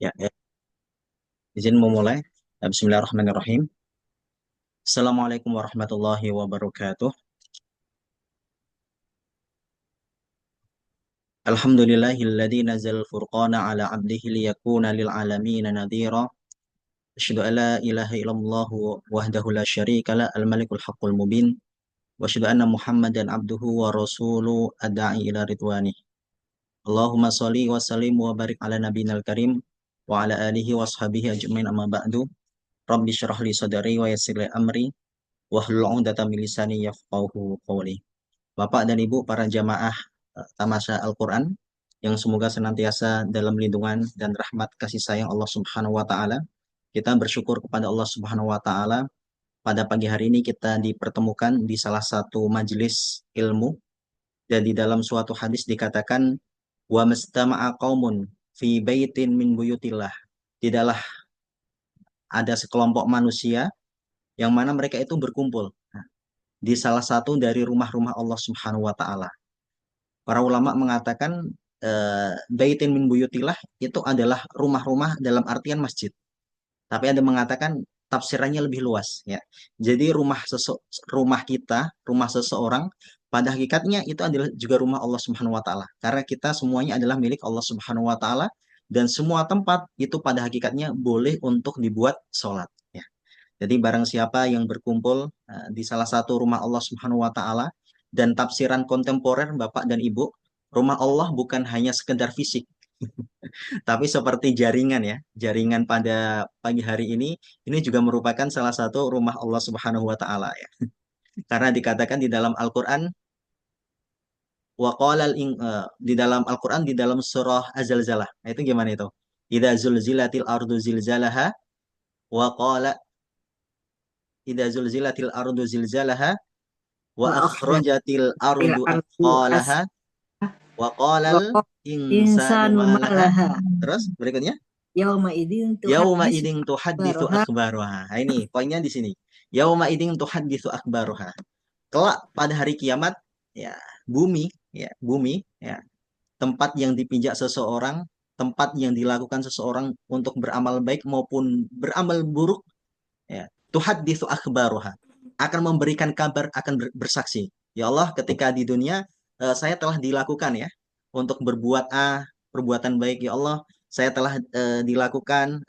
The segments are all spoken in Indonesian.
Ya, izin memulai. Bismillahirrahmanirrahim. Assalamualaikum warahmatullahi wabarakatuh. Alhamdulillahilladzi nazzal furqana ala 'abdihi liyakuna lil 'alamin nadhira. Asyhadu an la ilaha illallah wahdahu la syarika la al-malikul haqqul mubin. Wa asyhadu anna Muhammadan 'abduhu wa rasuluhu ad-da'i ila ridwanih. Allahumma shalli wa sallim wa barik ala nabiyil karim wa ala alihi wa ashabihi ajmain amma ba'du. Rabbi syrah li sadri wa yassir li amri wahlul 'uqdatam min lisani yafqahu qawli. Bapak dan Ibu para jamaah Tamasya Al-Quran yang semoga senantiasa dalam lindungan dan rahmat kasih sayang Allah Subhanahu wa taala. Kita bersyukur kepada Allah Subhanahu wa taala pada pagi hari ini kita dipertemukan di salah satu majelis ilmu dan di dalam suatu hadis dikatakan wa mastama'a qaumun fi baitin min buyutillah. Tidaklah ada sekelompok manusia yang mana mereka itu berkumpul di salah satu dari rumah-rumah Allah Subhanahu wa taala. Para ulama mengatakan baitin min buyutillah itu adalah rumah-rumah dalam artian masjid. Tapi ada mengatakan tafsirannya lebih luas ya. Jadi rumah kita, rumah seseorang pada hakikatnya itu adalah juga rumah Allah Subhanahu wa taala. Karena kita semuanya adalah milik Allah Subhanahu wa taala dan semua tempat itu pada hakikatnya boleh untuk dibuat sholat ya. Jadi barang siapa yang berkumpul di salah satu rumah Allah Subhanahu wa taala dan tafsiran kontemporer Bapak dan Ibu, rumah Allah bukan hanya sekedar fisik, tapi seperti jaringan ya. Jaringan pada pagi hari ini juga merupakan salah satu rumah Allah Subhanahu wa taala ya. Karena dikatakan di dalam Al-Qur'an di dalam Al-Qur'an di dalam surah Az-Zalzalah. Nah, itu gimana itu? Idza zulzilatil ardu zilzalaha wa qala idza zulzilatil ardu zilzalaha wa وأخرجت akhrajatil ardu الأرض athqalaha wa qalal وقال insanu الإنسان ما malaha. لها Terus berikutnya, يومئذ yauma تحدث idin tuhaditsu أخبارها akhbaruha. Nah, ini poinnya di sini. Yauma idin tuhaditsu akhbaruha. Kelak pada hari kiamat ya, bumi ya, tempat yang dipijak seseorang, tempat yang dilakukan seseorang untuk beramal baik maupun beramal buruk ya, tuhaditsu akhbaruha, akan memberikan kabar, akan bersaksi. Ya Allah, ketika di dunia saya telah dilakukan ya untuk berbuat perbuatan baik. Ya Allah, saya telah dilakukan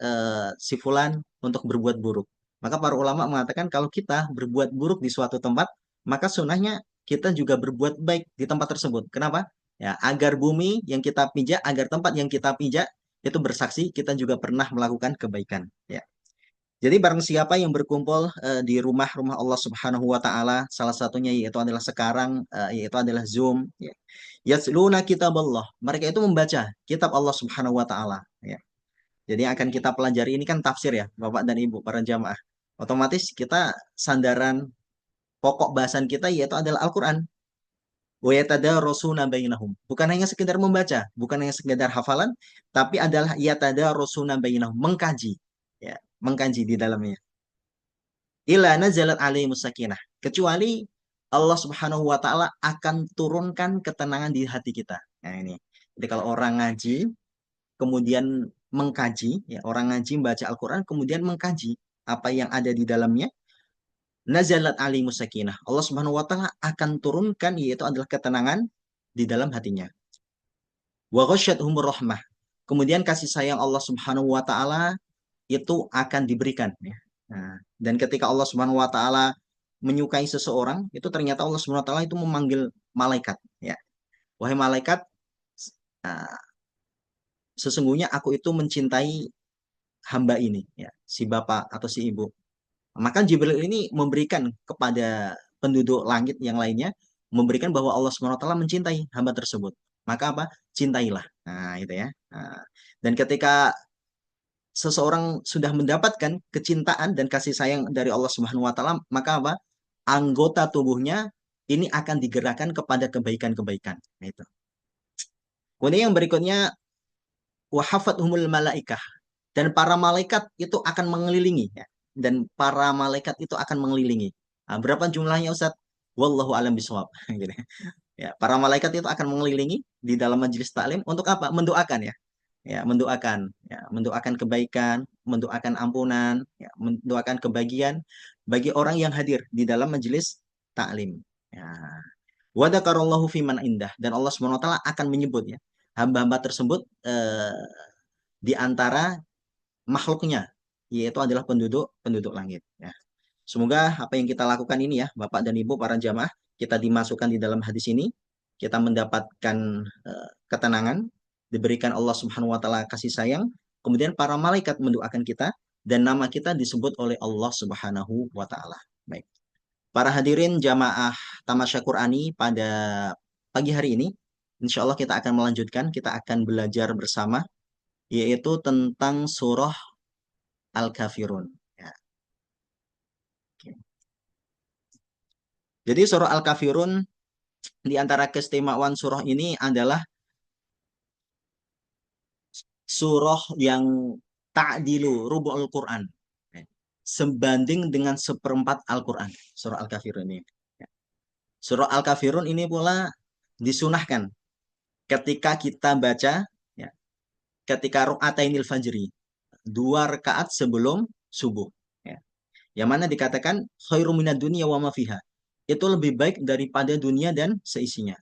si fulan untuk berbuat buruk. Maka para ulama mengatakan kalau kita berbuat buruk di suatu tempat, maka sunnahnya kita juga berbuat baik di tempat tersebut. Kenapa? Ya, agar bumi yang kita pijak, agar tempat yang kita pijak itu bersaksi kita juga pernah melakukan kebaikan. Ya. Jadi barang siapa yang berkumpul di rumah-rumah Allah Subhanahu wa taala, salah satunya yaitu adalah sekarang yaitu adalah Zoom ya. Yatluna kitaballah. Mereka itu membaca kitab Allah Subhanahu wa taala ya. Jadi akan kita pelajari ini kan tafsir ya, Bapak dan Ibu para jamaah. Otomatis kita sandaran pokok bahasan kita yaitu adalah Al-Qur'an. Wa yatadarasuna bainahum. Bukan hanya sekedar membaca, bukan hanya sekedar hafalan, tapi adalah yatadarasuna bainahum, mengkaji ya, mengkaji di dalamnya ila nazalat alaihi sakinah, kecuali Allah Subhanahu wa taala akan turunkan ketenangan di hati kita. Nah ini. Jadi kalau orang ngaji kemudian mengkaji ya, orang ngaji membaca Al-Qur'an kemudian mengkaji apa yang ada di dalamnya, nazalat alaihi sakinah. Allah Subhanahu wa taala akan turunkan yaitu adalah ketenangan di dalam hatinya. Wa ghasyatuhumur rahmah. Kemudian kasih sayang Allah Subhanahu wa taala itu akan diberikan ya. Nah, dan ketika Allah Subhanahu wa taala menyukai seseorang, itu ternyata Allah Subhanahu wa taala itu memanggil malaikat ya. Wahai malaikat, ah, sesungguhnya aku itu mencintai hamba ini ya, si bapak atau si ibu. Maka Jibril ini memberikan kepada penduduk langit yang lainnya, memberikan bahwa Allah Subhanahu wa taala mencintai hamba tersebut. Maka apa? Cintailah. Nah, itu ya. Nah, dan ketika seseorang sudah mendapatkan kecintaan dan kasih sayang dari Allah Subhanahu wa taala, maka apa? Anggota tubuhnya ini akan digerakkan kepada kebaikan-kebaikan. Nah, itu. Kemudian yang berikutnya wahafathumul malaikah, dan para malaikat itu akan mengelilingi ya. Dan para malaikat itu akan mengelilingi. Nah, berapa jumlahnya Ustaz? Wallahu alam bisawab. Gitu. Ya, para malaikat itu akan mengelilingi di dalam majelis taklim untuk apa? Mendoakan ya. Ya, mendoakan. Ya, mendoakan kebaikan, mendoakan ampunan, ya, mendoakan kebahagiaan bagi orang yang hadir di dalam majelis taklim. Ya. Wa dzakarallahu fiman indah, dan Allah Subhanahu wa taala akan menyebut ya hamba-hamba tersebut di antara makhluknya, yaitu adalah penduduk penduduk langit ya. Semoga apa yang kita lakukan ini ya, Bapak dan Ibu para jamaah, kita dimasukkan di dalam hadis ini, kita mendapatkan ketenangan, diberikan Allah Subhanahu wa taala kasih sayang, kemudian para malaikat mendoakan kita dan nama kita disebut oleh Allah Subhanahu wa taala. Baik. Para hadirin jamaah Tamasya Qurani pada pagi hari ini, insya Allah kita akan melanjutkan, kita akan belajar bersama, yaitu tentang surah Al-Kafirun. Ya, oke. Jadi surah Al-Kafirun, di antara keistimewaan surah ini adalah surah yang ta'dilu rubu'ul Quran. Ya. Sebanding dengan seperempat Al-Quran. Surah Al-Kafirun ini. Ya. Surah Al-Kafirun ini pula disunahkan ketika kita baca ya, ketika ru'atainil fajri, 2 rakaat sebelum subuh ya. Yang mana dikatakan khairu minad dunya wa ma fiha, itu lebih baik daripada dunia dan seisinya.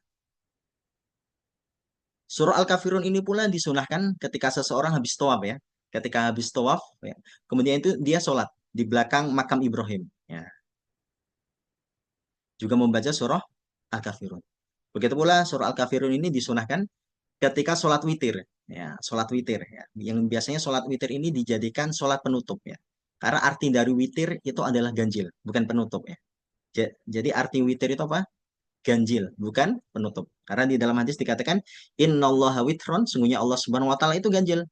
Surah Al-Kafirun ini pula disunahkan ketika seseorang habis tawaf ya, ketika habis tawaf ya, kemudian itu dia sholat di belakang makam Ibrahim ya, juga membaca surah Al-Kafirun. Begitu pula surah Al-Kafirun ini disunahkan ketika sholat witir ya, sholat witir ya, yang biasanya sholat witir ini dijadikan sholat penutup ya, karena arti dari witir itu adalah ganjil bukan penutup ya. Jadi arti witir itu apa? Ganjil bukan penutup, karena di dalam hadis dikatakan innallaha witron, sungguhnya Allah Subhanahu wa taala itu ganjil.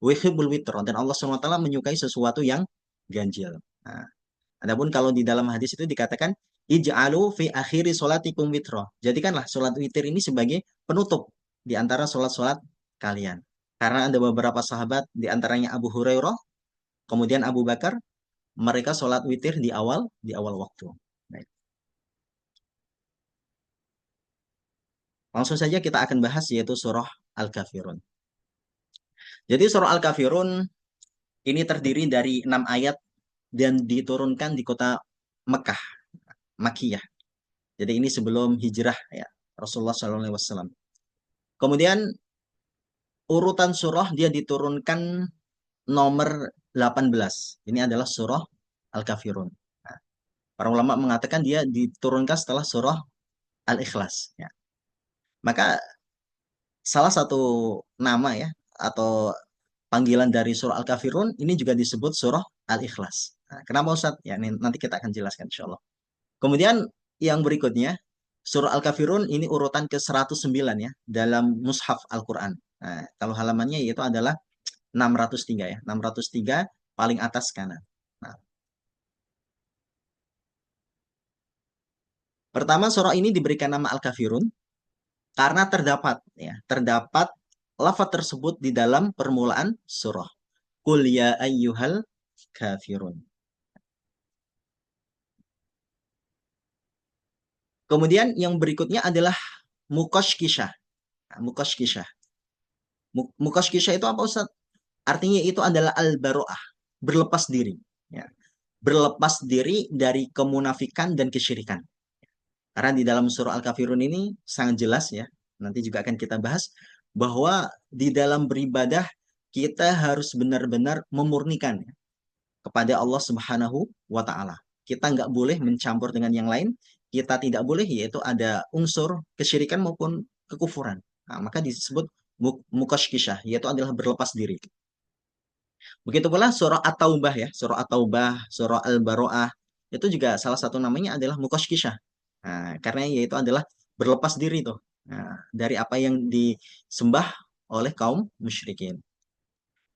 Wihibul witron, dan Allah Subhanahu wa taala menyukai sesuatu yang ganjil. Nah, adapun kalau di dalam hadis itu dikatakan ij'alu fi akhiri sholatikum witro. Jadikanlah sholat witir ini sebagai penutup di antara sholat-sholat kalian. Karena ada beberapa sahabat, di antaranya Abu Hurairah, kemudian Abu Bakar, mereka sholat witir di awal waktu. Baik. Langsung saja kita akan bahas yaitu surah Al-Kafirun. Jadi surah Al-Kafirun ini terdiri dari 6 ayat dan diturunkan di kota Mekah, Makiyah. Jadi ini sebelum hijrah ya Rasulullah SAW. Kemudian urutan surah dia diturunkan nomor 18. Ini adalah surah Al-Kafirun. Nah, para ulama mengatakan dia diturunkan setelah surah Al-Ikhlas. Ya. Maka salah satu nama ya atau panggilan dari surah Al-Kafirun ini juga disebut surah Al-Ikhlas. Nah, kenapa Ustaz? Ya, ini nanti kita akan jelaskan insya Allah. Kemudian yang berikutnya, surah Al-Kafirun ini urutan ke 109 ya dalam mushaf Al-Quran. Nah, kalau halamannya yaitu adalah 603 ya, 603 paling atas kanan. Nah, pertama surah ini diberikan nama Al-Kafirun karena terdapat lafaz tersebut di dalam permulaan surah. Qul ya ayyuhal kafirun. Kemudian yang berikutnya adalah mukoshkisah. Nah, mukoshkisah. Mukoshkisah itu apa Ustaz? Artinya itu adalah al-baro'ah, berlepas diri. Ya. Berlepas diri dari kemunafikan dan kesyirikan. Karena di dalam surah Al-Kafirun ini sangat jelas ya, nanti juga akan kita bahas, bahwa di dalam beribadah kita harus benar-benar memurnikan ya, kepada Allah Subhanahu wa Ta'ala. Kita nggak boleh mencampur dengan yang lain, kita tidak boleh yaitu ada unsur kesyirikan maupun kekufuran. Nah, maka disebut mukashkisah, yaitu adalah berlepas diri. Begitu pula surah At-Taubah ya, surah At-Taubah, surah Al-Baro'ah, itu juga salah satu namanya adalah mukashkisah. Nah, karena yaitu adalah berlepas diri tuh, nah, dari apa yang disembah oleh kaum musyrikin.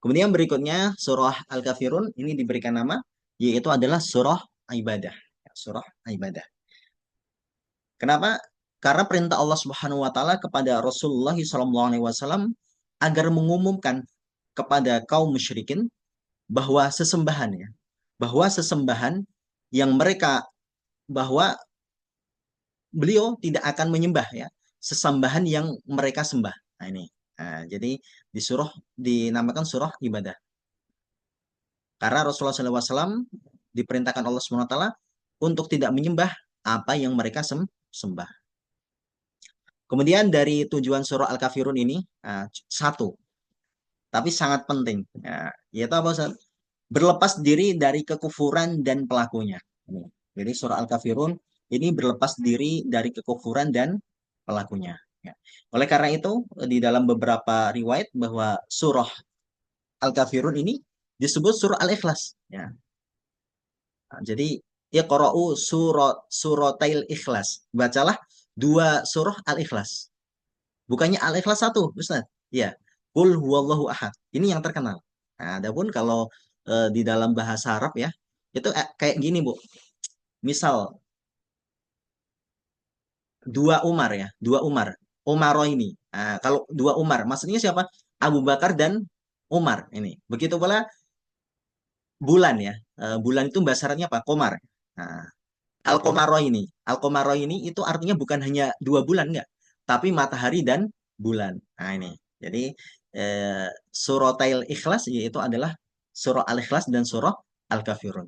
Kemudian berikutnya surah Al-Kafirun ini diberikan nama yaitu adalah surah ibadah. Surah ibadah. Kenapa? Karena perintah Allah Subhanahu wa taala kepada Rasulullah SAW agar mengumumkan kepada kaum musyrikin bahwa sesembahan ya, bahwa sesembahan yang mereka, bahwa beliau tidak akan menyembah ya sesembahan yang mereka sembah. Nah ini. Nah, jadi di surah dinamakan surah ibadah. Karena Rasulullah SAW diperintahkan Allah SWT untuk tidak menyembah apa yang mereka sembah. Kemudian dari tujuan surah Al-Kafirun ini, satu, tapi sangat penting, yaitu apa Ustaz? Berlepas diri dari kekufuran dan pelakunya. Jadi surah Al-Kafirun ini berlepas diri dari kekufuran dan pelakunya. Ya. Oleh karena itu, di dalam beberapa riwayat bahwa surah Al-Kafirun ini disebut surah Al-Ikhlas. Ya. Nah, jadi Iqra'u suratail Ikhlas. Bacalah dua surah Al-Ikhlas. Bukannya Al-Ikhlas satu, Ustaz. Ya. Qul huwallahu ahad. Ini yang terkenal. Nah, adapun kalau di dalam bahasa Arab ya, itu kayak gini, Bu. Misal dua Umar ya, dua Umar. Umaro ini. Nah, kalau dua Umar, maksudnya siapa? Abu Bakar dan Umar ini. Begitu pula bulan ya. Bulan itu bahasa Arabnya apa? Komar. Nah, Al-Komaro ini. Al-Komaro ini itu artinya bukan hanya dua bulan enggak, tapi matahari dan bulan. Nah, ini. Jadi suratil Ikhlas yaitu adalah surah Al-Ikhlas dan surah Al-Kafirun.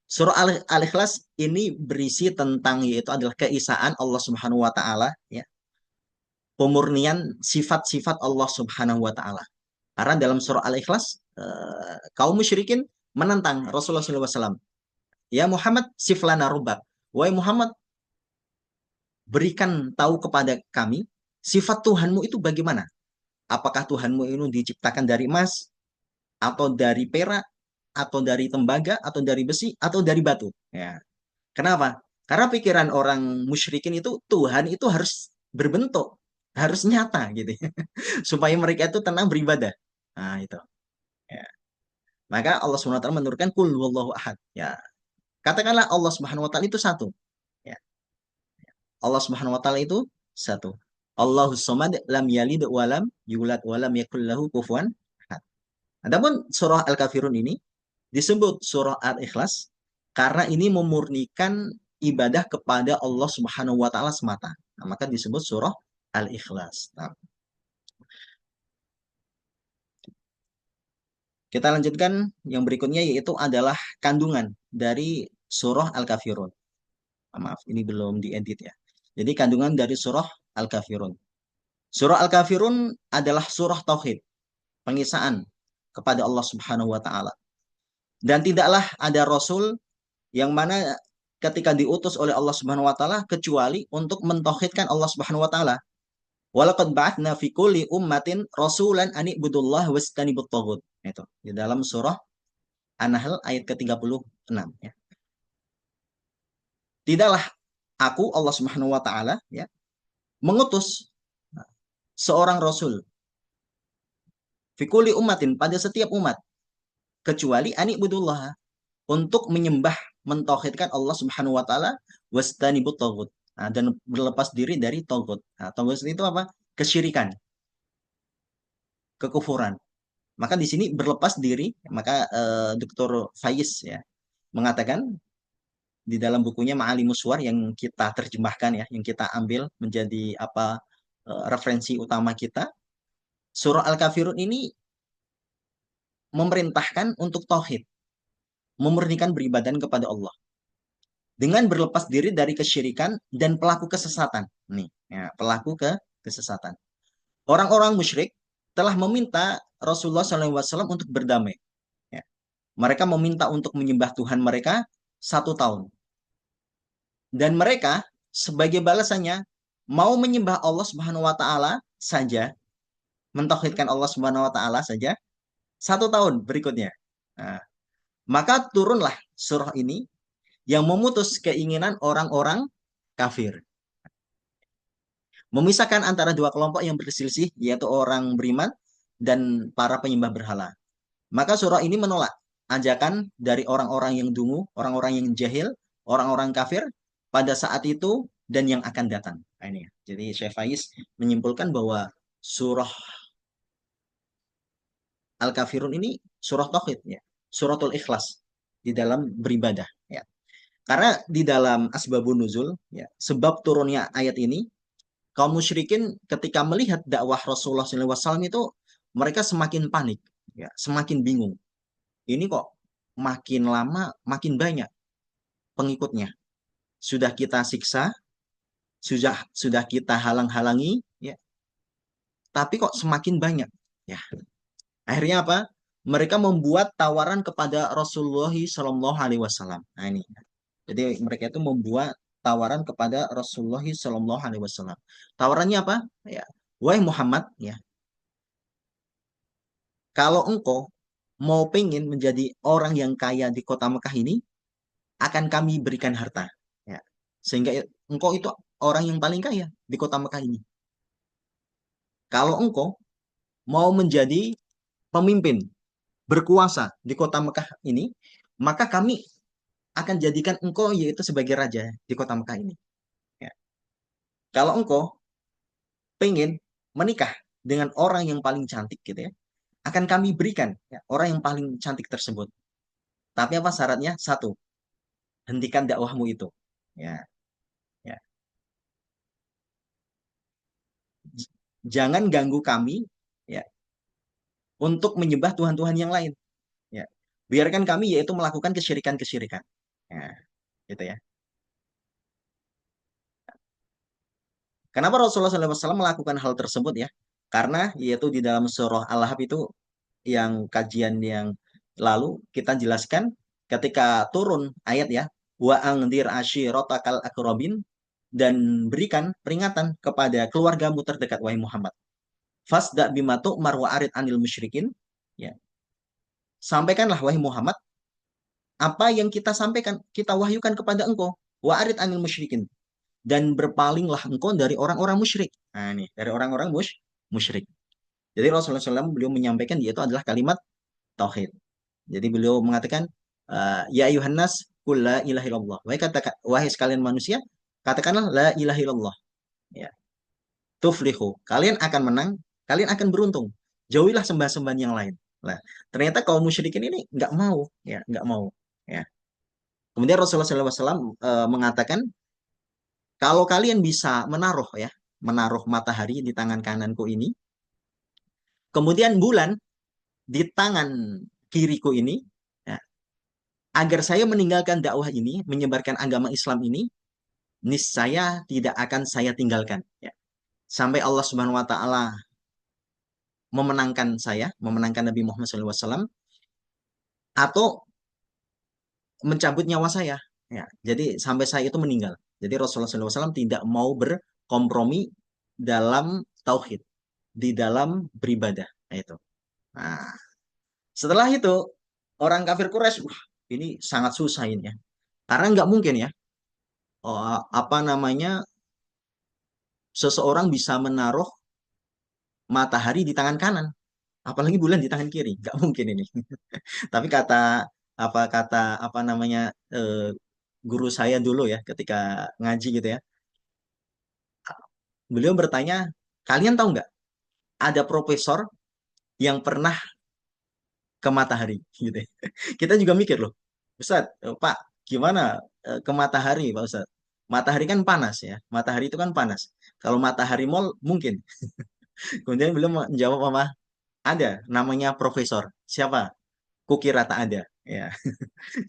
Surah Al-Ikhlas ini berisi tentang yaitu adalah keesaan Allah Subhanahu wa taala ya, pemurnian sifat-sifat Allah Subhanahu wa taala. Karena dalam surah Al-Ikhlas kaum musyrikin menentang Rasulullah SAW. Ya Muhammad siflana rubbak. Wahai Muhammad, berikan tahu kepada kami sifat Tuhanmu itu bagaimana? Apakah Tuhanmu ini diciptakan dari emas atau dari perak atau dari tembaga atau dari besi atau dari batu? Ya. Kenapa? Karena pikiran orang musyrikin itu Tuhan itu harus berbentuk, harus nyata gitu ya. Supaya mereka itu tenang beribadah. Nah, itu. Ya. Maka Allah SWT menurunkan kul wallahu ahad. Ya. Katakanlah Allah Subhanahu wa taala itu satu. Ya. Allah Subhanahu wa taala itu satu. Allahus samad lam yalid wa lam yulad wa lam yakul lahu kufuwan ahad. Adapun surah Al-Kafirun ini disebut surah Al-Ikhlas karena ini memurnikan ibadah kepada Allah Subhanahu wa taala semata. Nah, maka disebut surah Al-Ikhlas. Nah, kita lanjutkan yang berikutnya yaitu adalah kandungan dari surah Al-Kafirun. Maaf, ini belum diedit ya. Jadi kandungan dari surah Al-Kafirun. Surah Al-Kafirun adalah surah tauhid, pengisaan kepada Allah Subhanahu wa taala. Dan tidaklah ada rasul yang mana ketika diutus oleh Allah Subhanahu wa taala kecuali untuk mentauhidkan Allah Subhanahu wa taala. Walaqad ba'atsna fi kulli ummatin rasulan an ibudullah wastanibut taghut. Itu di dalam surah An-Nahl ayat ke-36 ya. Tidaklah aku Allah Subhanahu wa taala ya mengutus seorang rasul fi kulli ummatin pada setiap umat kecuali an ibudullah untuk menyembah mentauhidkan Allah Subhanahu wa taala wastanibut taghut. Nah, dan berlepas diri dari taghut. Nah, taghut itu apa? Kesyirikan, kekufuran. Maka di sini berlepas diri, maka Dr. Faiz ya mengatakan di dalam bukunya Ma'alimus Suwar yang kita terjemahkan ya, yang kita ambil menjadi apa referensi utama kita, surah Al-Kafirun ini memerintahkan untuk tauhid, memurnikan beribadah kepada Allah dengan berlepas diri dari kesyirikan dan pelaku kesesatan. Nih, ya, pelaku kesesatan. Orang-orang musyrik telah meminta Rasulullah SAW untuk berdamai. Ya. Mereka meminta untuk menyembah Tuhan mereka 1 tahun. Dan mereka sebagai balasannya mau menyembah Allah Subhanahu wa taala saja, mentauhidkan Allah Subhanahu wa taala saja 1 tahun berikutnya. Nah, maka turunlah surah ini yang memutus keinginan orang-orang kafir. Memisahkan antara dua kelompok yang berselisih, yaitu orang beriman dan para penyembah berhala. Maka surah ini menolak ajakan dari orang-orang yang dungu, orang-orang yang jahil, orang-orang kafir pada saat itu dan yang akan datang. Nah, ini ya. Jadi Syekh Faiz menyimpulkan bahwa surah Al-Kafirun ini surah tauhid ya, suratul ikhlas di dalam beribadah ya. Karena di dalam asbabun nuzul ya, sebab turunnya ayat ini Kaum musyrikin ketika melihat dakwah Rasulullah SAW itu mereka semakin panik, ya, semakin bingung. Ini kok makin lama makin banyak pengikutnya. Sudah kita siksa, sudah kita halang-halangi, ya, tapi kok semakin banyak. Ya, akhirnya apa? Mereka membuat tawaran kepada Rasulullah Shallallahu Alaihi Wasallam. Nah ini, jadi mereka itu membuat tawaran kepada Rasulullah Shallallahu Alaihi Wasallam. Tawarannya apa? Ya, wahai Muhammad, ya, kalau engkau mau pengen menjadi orang yang kaya di kota Mekah ini, akan kami berikan harta. Ya. Sehingga engkau itu orang yang paling kaya di kota Mekah ini. Kalau engkau mau menjadi pemimpin, berkuasa di kota Mekah ini, maka kami akan jadikan engkau yaitu sebagai raja di kota Mekah ini. Ya. Kalau engkau pengen menikah dengan orang yang paling cantik gitu ya, akan kami berikan ya, orang yang paling cantik tersebut. Tapi apa syaratnya? Satu, hentikan dakwahmu itu. Ya, ya. Jangan ganggu kami ya untuk menyembah tuhan-tuhan yang lain. Ya. Biarkan kami yaitu melakukan kesyirikan-kesyirikan. Ya, gitu ya. Kenapa Rasulullah SAW melakukan hal tersebut ya? Karena yaitu di dalam surah Al-Lahab itu yang kajian yang lalu kita jelaskan ketika turun ayat ya, wa angdir ashiratakal akrabin, dan berikan peringatan kepada keluargamu terdekat wahai Muhammad. Fasda bimatu marwa arid anil musyrikin. Ya. Sampaikanlah wahai Muhammad apa yang kita sampaikan, kita wahyukan kepada engkau. Wa arid anil musyrikin, dan berpalinglah engkau dari orang-orang musyrik. Nah, ini dari orang-orang musyrik. Jadi Rasulullah SAW beliau menyampaikan yaitu adalah kalimat tauhid. Jadi beliau mengatakan, ya ayuhan nas, qul la ilaha illallah. Wahai sekalian manusia, katakanlah la ilaha illallah. Ya, tuflihu. Kalian akan menang, kalian akan beruntung. Jauhilah sembah-sembahan yang lain. Nah, ternyata kaum musyrikin ini nggak mau, ya, nggak mau. Ya. Kemudian Rasulullah SAW mengatakan, kalau kalian bisa menaruh ya, menaruh matahari di tangan kananku ini, kemudian bulan di tangan kiriku ini, ya, agar saya meninggalkan dakwah ini, menyebarkan agama Islam ini, niscaya tidak akan saya tinggalkan. Ya. Sampai Allah Subhanahu Wa Taala memenangkan saya, memenangkan Nabi Muhammad SAW, atau mencabut nyawa saya. Ya. Jadi sampai saya itu meninggal. Jadi Rasulullah SAW tidak mau berkompromi dalam tauhid, di dalam beribadah. Nah, itu. Nah, setelah itu orang kafir Quraisy, wah, ini sangat susah ini ya. Karena nggak mungkin ya, oh, apa namanya, seseorang bisa menaruh matahari di tangan kanan, apalagi bulan di tangan kiri, nggak mungkin ini. Tapi kata apa namanya, eh, guru saya dulu ya, ketika ngaji gitu ya, beliau bertanya, kalian tahu nggak ada profesor yang pernah ke matahari gitu ya. Kita juga mikir loh, Ustaz, Pak, gimana ke matahari, Pak Ustaz? Matahari kan panas ya, matahari itu kan panas. Kalau matahari mall mungkin. Kemudian beliau menjawab apa? Ada, namanya profesor. Siapa? Kukira tak ada. Ya,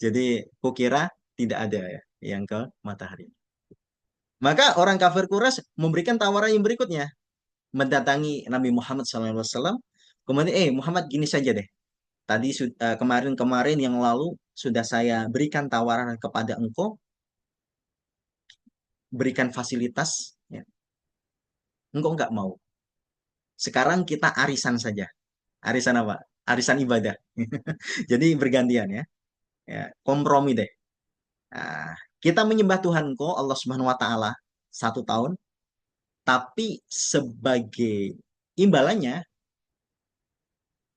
jadi kukira tidak ada ya yang ke matahari. Maka orang kafir Quraisy memberikan tawaran yang berikutnya, mendatangi Nabi Muhammad SAW. Kemudian, Muhammad, gini saja deh. Tadi kemarin-kemarin yang lalu sudah saya berikan tawaran kepada engkau, berikan fasilitas, ya. Engkau nggak mau. Sekarang kita arisan saja. Arisan apa? Arisan ibadah. Jadi bergantian ya. Ya, kompromi deh. Nah, kita menyembah Tuhan engkau, Allah Subhanahu Wa Taala, 1 tahun, tapi sebagai imbalannya,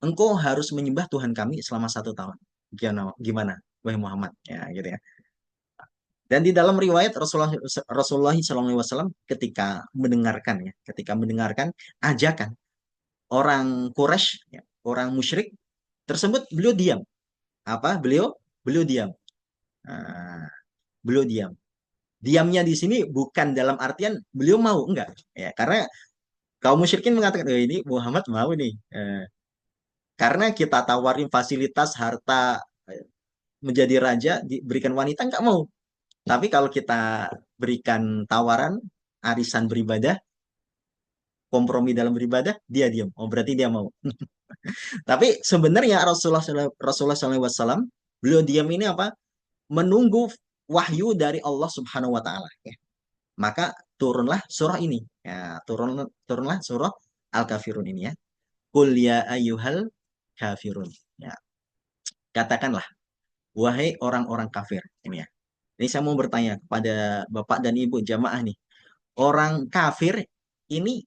engkau harus menyembah Tuhan kami selama 1 tahun. Gimana, gimana, wahai Muhammad? Ya, gitu ya. Dan di dalam riwayat Rasulullah SAW ketika mendengarkan ya, ketika mendengarkan ajakan orang Quraisy, ya, orang musyrik tersebut, beliau diam. Apa? Beliau beliau diam. Nah, beliau diam. Diamnya di sini bukan dalam artian beliau mau, enggak. Ya, karena kaum musyrikin mengatakan, ini Muhammad mau nih. Karena kita tawarin fasilitas harta menjadi raja diberikan wanita nggak mau. Tapi kalau kita berikan tawaran arisan beribadah, kompromi dalam beribadah, dia diam. Oh berarti dia mau. Tapi sebenarnya Rasulullah SAW beliau diam ini apa? Menunggu wahyu dari Allah Subhanahu Wa Taala. Ya. Maka turunlah surah ini. Ya, turunlah surah Al-Kafirun ini ya. Qul ya ayyuhal kafirun. Ya, katakanlah wahai orang-orang kafir ini ya. Ini saya mau bertanya kepada Bapak dan Ibu jamaah nih. Orang kafir ini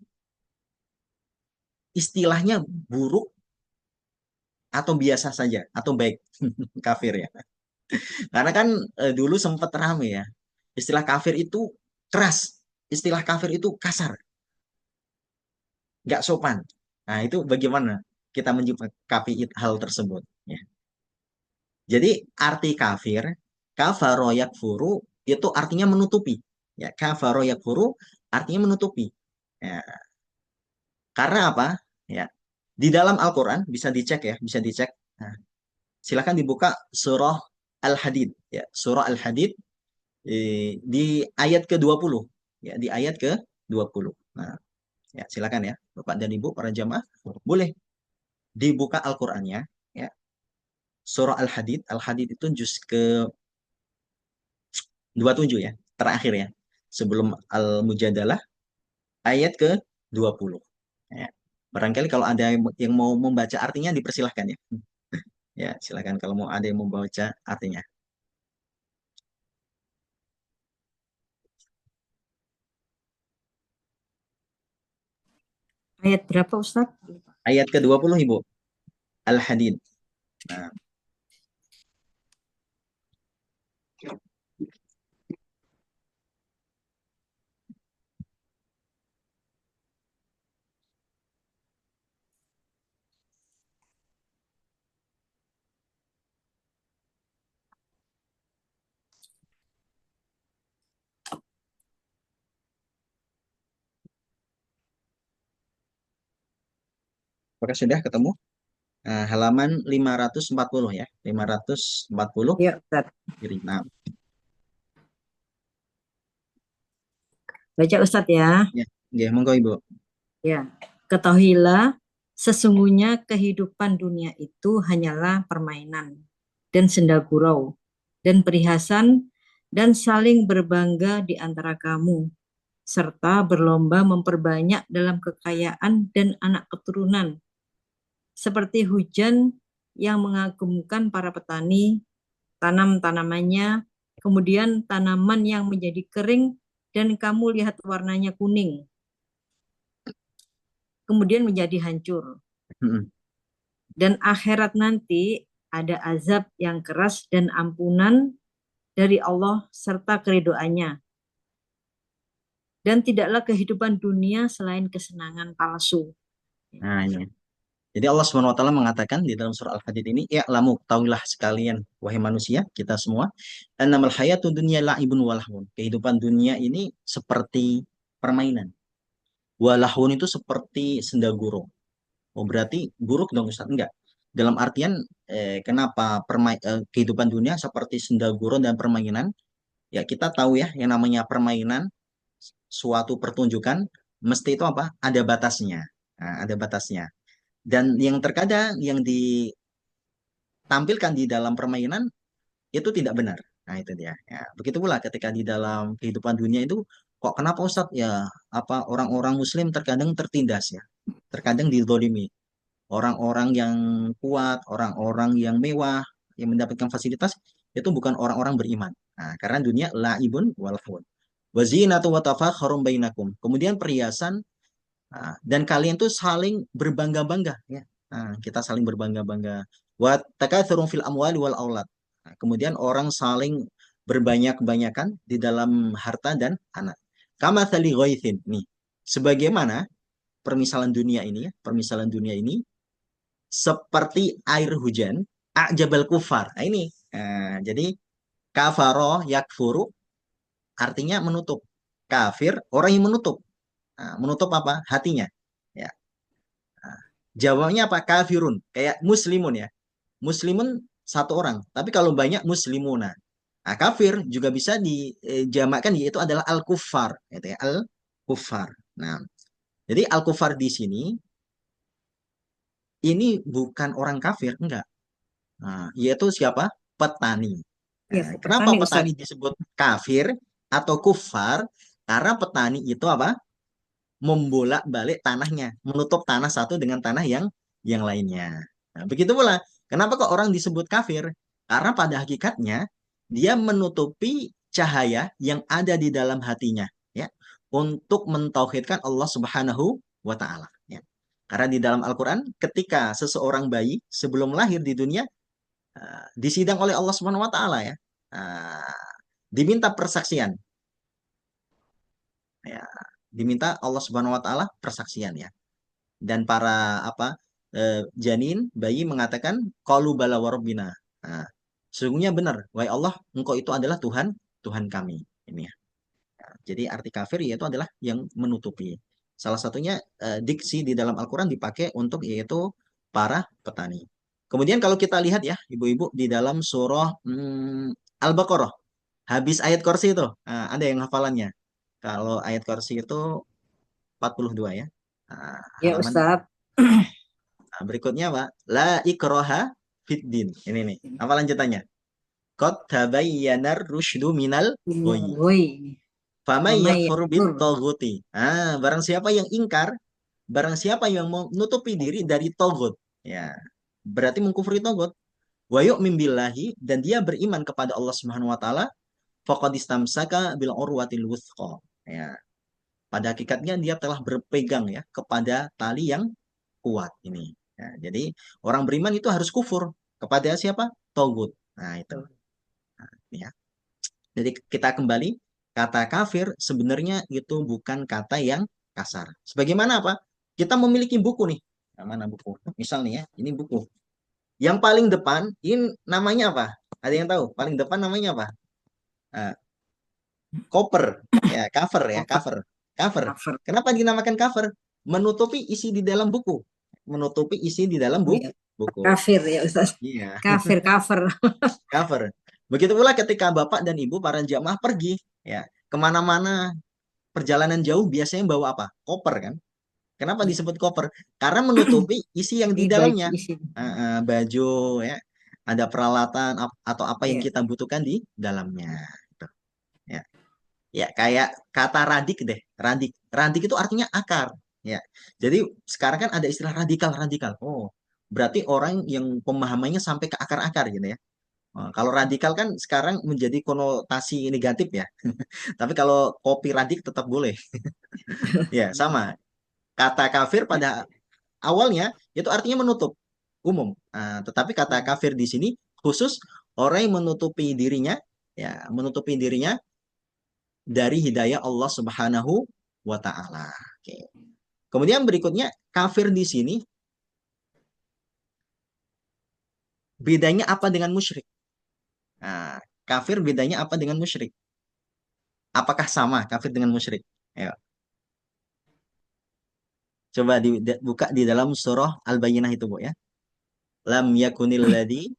istilahnya buruk atau biasa saja atau baik kafir ya. Karena kan dulu sempat rame ya. Istilah kafir itu keras. Istilah kafir itu kasar, nggak sopan. Nah, itu bagaimana kita menyikapi hal tersebut ya. Jadi arti kafir, kafaro yakfuru itu artinya menutupi. Ya, kafaro yakfuru artinya menutupi. Ya, karena apa? Ya, di dalam Al-Quran bisa dicek ya, bisa dicek. Nah, silakan dibuka surah Al-Hadid ya, surah Al-Hadid di ayat ke-20 ya, di ayat ke-20. Nah, ya silakan ya Bapak dan Ibu para jamaah boleh dibuka Al-Qur'annya ya. Surah Al-Hadid, Al-Hadid itu juz ke-27 ya, terakhir ya. Sebelum Al-Mujadalah ayat ke-20. Ya. Barangkali kalau ada yang mau membaca artinya dipersilahkan ya. Ya, silakan kalau mau ada yang membaca artinya. Ayat berapa Ustadz? Ayat ke-20 Ibu, Al-Hadid. Nah, apakah sudah ketemu? Nah, halaman 540 ya, 540 Ya, Ustadz. kiri. Nah, Baca Ustadz ya. ya, ya, monggo Ibu. Ya. Ketahuilah, sesungguhnya kehidupan dunia itu hanyalah permainan dan senda gurau dan perhiasan dan saling berbangga di antara kamu, serta berlomba memperbanyak dalam kekayaan dan anak keturunan, seperti hujan yang mengagumkan para petani, tanam-tanamannya, kemudian tanaman yang menjadi kering dan kamu lihat warnanya kuning, kemudian menjadi hancur. Mm-mm. Dan akhirat nanti ada azab yang keras dan ampunan dari Allah serta keridoannya. Dan tidaklah kehidupan dunia selain kesenangan palsu. Nah, ini. Jadi Allah SWT mengatakan di dalam surah Al-Hadid ini, ya lamu tahuilah sekalian, wahai manusia, kita semua, annamal hayatu dunya la'ibun walahun. Kehidupan dunia ini seperti permainan. Walahun itu seperti senda gurau. Oh berarti buruk dong Ustaz? Enggak. Dalam artian, kenapa kehidupan dunia seperti senda gurau dan permainan? Ya kita tahu ya, yang namanya permainan, suatu pertunjukan, mesti itu apa? Ada batasnya. Nah, ada batasnya. Dan yang terkadang yang ditampilkan di dalam permainan itu tidak benar. Nah, itu dia. Ya, begitu pula ketika di dalam kehidupan dunia itu kok kenapa Ustadz ya apa orang-orang muslim terkadang tertindas ya. Terkadang dizolimi. Orang-orang yang kuat, orang-orang yang mewah, yang mendapatkan fasilitas itu bukan orang-orang beriman. Nah, karena dunia laibun walahun. Wazinatu wa tafakharum bainakum. Kemudian perhiasan. Nah, dan kalian tuh saling berbangga-bangga ya. Nah, kita saling berbangga-bangga. Wa takatsurun fil amwali wal aulad. Nah, kemudian orang saling berbanyak-banyakan di dalam harta dan anak. Kama thali ghaithin. Nih, sebagaimana permisalan dunia ini ya, permisalan dunia ini seperti air hujan a'jabal kufar. Nah, ini. Nah, jadi kafaro yakfuru artinya menutup. Kafir, orang yang menutup. Nah, menutup apa? Hatinya. Ya. Nah, jawabnya apa? Kafirun. Kayak muslimun ya. Muslimun satu orang. Tapi kalau banyak muslimuna. Nah, kafir juga bisa dijamakkan yaitu adalah al-kuffar. Gitu ya. Al-kuffar. Nah, jadi al-kuffar di sini ini bukan orang kafir, enggak. Nah, yaitu siapa? Petani. Ya, Nah, kenapa petani Ustaz. petani disebut kafir atau kufar? Karena petani itu apa? Membolak-balik tanahnya, menutup tanah satu dengan tanah yang lainnya. Nah, begitu pula, kenapa kok orang disebut kafir? Karena pada hakikatnya dia menutupi cahaya yang ada di dalam hatinya, ya, untuk mentauhidkan Allah Subhanahu wa taala, ya. Karena di dalam Al-Qur'an ketika seseorang bayi sebelum lahir di dunia disidang oleh Allah Subhanahu wa taala, ya. Diminta persaksian, ya. Diminta Allah Subhanahu wa taala persaksian, ya. Dan para apa janin bayi mengatakan qalu bala wa rabbina. Nah, sesungguhnya benar, wahai Allah, engkau itu adalah Tuhan Tuhan kami. Ini ya. Nah, jadi arti kafir yaitu adalah yang menutupi. Salah satunya diksi di dalam Al-Qur'an dipakai untuk yaitu para petani. Kemudian kalau kita lihat ya, ibu-ibu di dalam surah Al-Baqarah, habis ayat kursi itu, ada yang hafalannya. Kalau ayat kursi itu 42 ya. Ya Halaman. Ustaz. Nah, berikutnya Pak, la ikroha fiddin. Ini nih, apa lanjutannya? Qad tabayyanar rusydu minal ghayy. Woi, Faman Mama yakfur bit Yakfur. taghuti. Barang siapa yang ingkar, barang siapa yang menutupi diri dari togut, ya, berarti mengkufuri togut. Wa yu'min billahi, dan dia beriman kepada Allah Subhanahu wa taala, faqad istamsaka bil urwatil wuthqa. Ya, pada hakikatnya dia telah berpegang ya kepada tali yang kuat ini. Ya, jadi orang beriman itu harus kufur kepada siapa? Togut. Nah itu. Nah, ya. Jadi kita kembali, kata kafir sebenarnya itu bukan kata yang kasar. Sebagaimana apa? Kita memiliki buku nih. Nah, mana buku? Misal nih ya, ini buku. Yang paling depan ini namanya apa? Ada yang tahu? Paling depan namanya apa? Nah, cover. Ya, cover ya, Apa? cover. Cover. Cover. Kenapa dinamakan cover? Menutupi isi di dalam buku. Menutupi isi di dalam Oh ya, buku. kafir ya Ustaz. Iya, Kafir, cover. cover. Begitu pula ketika bapak dan ibu para jamaah pergi, ya, kemana-mana perjalanan jauh biasanya bawa apa? Koper kan? Kenapa Ya. disebut koper? Karena menutupi isi yang di Ini baju dalamnya. isi. Baju, ya, ada peralatan atau apa yang Ya. kita butuhkan di dalamnya. Gitu. Ya, ya kayak kata radik deh. Radik, radik itu artinya akar. Ya, jadi sekarang kan ada istilah radikal, radikal. Oh, berarti orang yang pemahamannya sampai ke akar-akar gitu ya. Kalau radikal kan sekarang menjadi konotasi negatif ya. Tapi kalau kopi radik tetap boleh. Ya, sama. Kata kafir Ya. pada awalnya itu artinya menutup umum. Tetapi kata kafir di sini khusus orang yang menutupi dirinya, ya, menutupi dirinya dari hidayah Allah Subhanahu wa taala. Oke. Kemudian berikutnya kafir di sini bedanya apa dengan musyrik? Nah, kafir bedanya apa dengan musyrik? Apakah sama kafir dengan musyrik? Ayo, coba dibuka di dalam surah Al-Bayyinah itu, Bu ya. Lam yakunil ladzi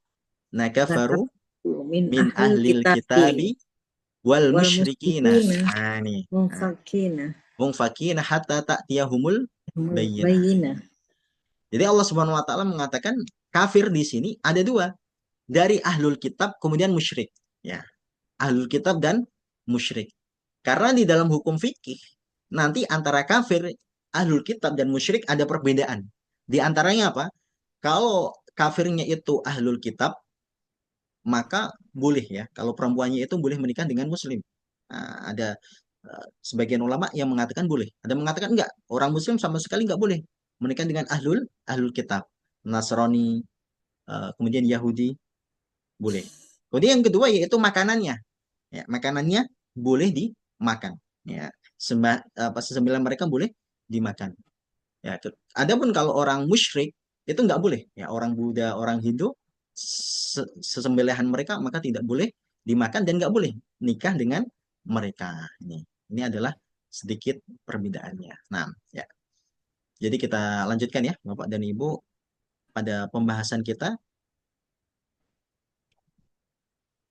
nakafaru Zakat min min ahlil ahlil kitabi kitabi wal wal musyrikina. musyrikina Nih. Nah, munfakina mungfakina hatta ta'tiyahumul bayyinah. bayina. Jadi Allah Subhanahu wa taala mengatakan kafir di sini ada dua, dari ahlul kitab kemudian musyrik. Ya, ahlul kitab dan musyrik. Karena di dalam hukum fikih nanti antara kafir, ahlul kitab dan musyrik ada perbedaan. Di antaranya apa? Kalau kafirnya itu ahlul kitab, maka boleh ya. Kalau perempuannya itu boleh menikah dengan muslim. Ada sebagian ulama yang mengatakan boleh. Ada yang mengatakan enggak. Orang muslim sama sekali enggak boleh menikah dengan ahlul ahlul kitab. Nasrani, kemudian Yahudi boleh. Kemudian yang kedua yaitu makanannya. Ya, makanannya boleh dimakan. Ya, sesembilan mereka boleh dimakan. Ya, adapun kalau orang musyrik itu nggak boleh. Ya, orang Buddha, orang Hindu, sesembelihan mereka maka tidak boleh dimakan dan nggak boleh nikah dengan mereka. Ini adalah sedikit perbedaannya. Nah, ya. Jadi kita lanjutkan ya, Bapak dan Ibu, pada pembahasan kita.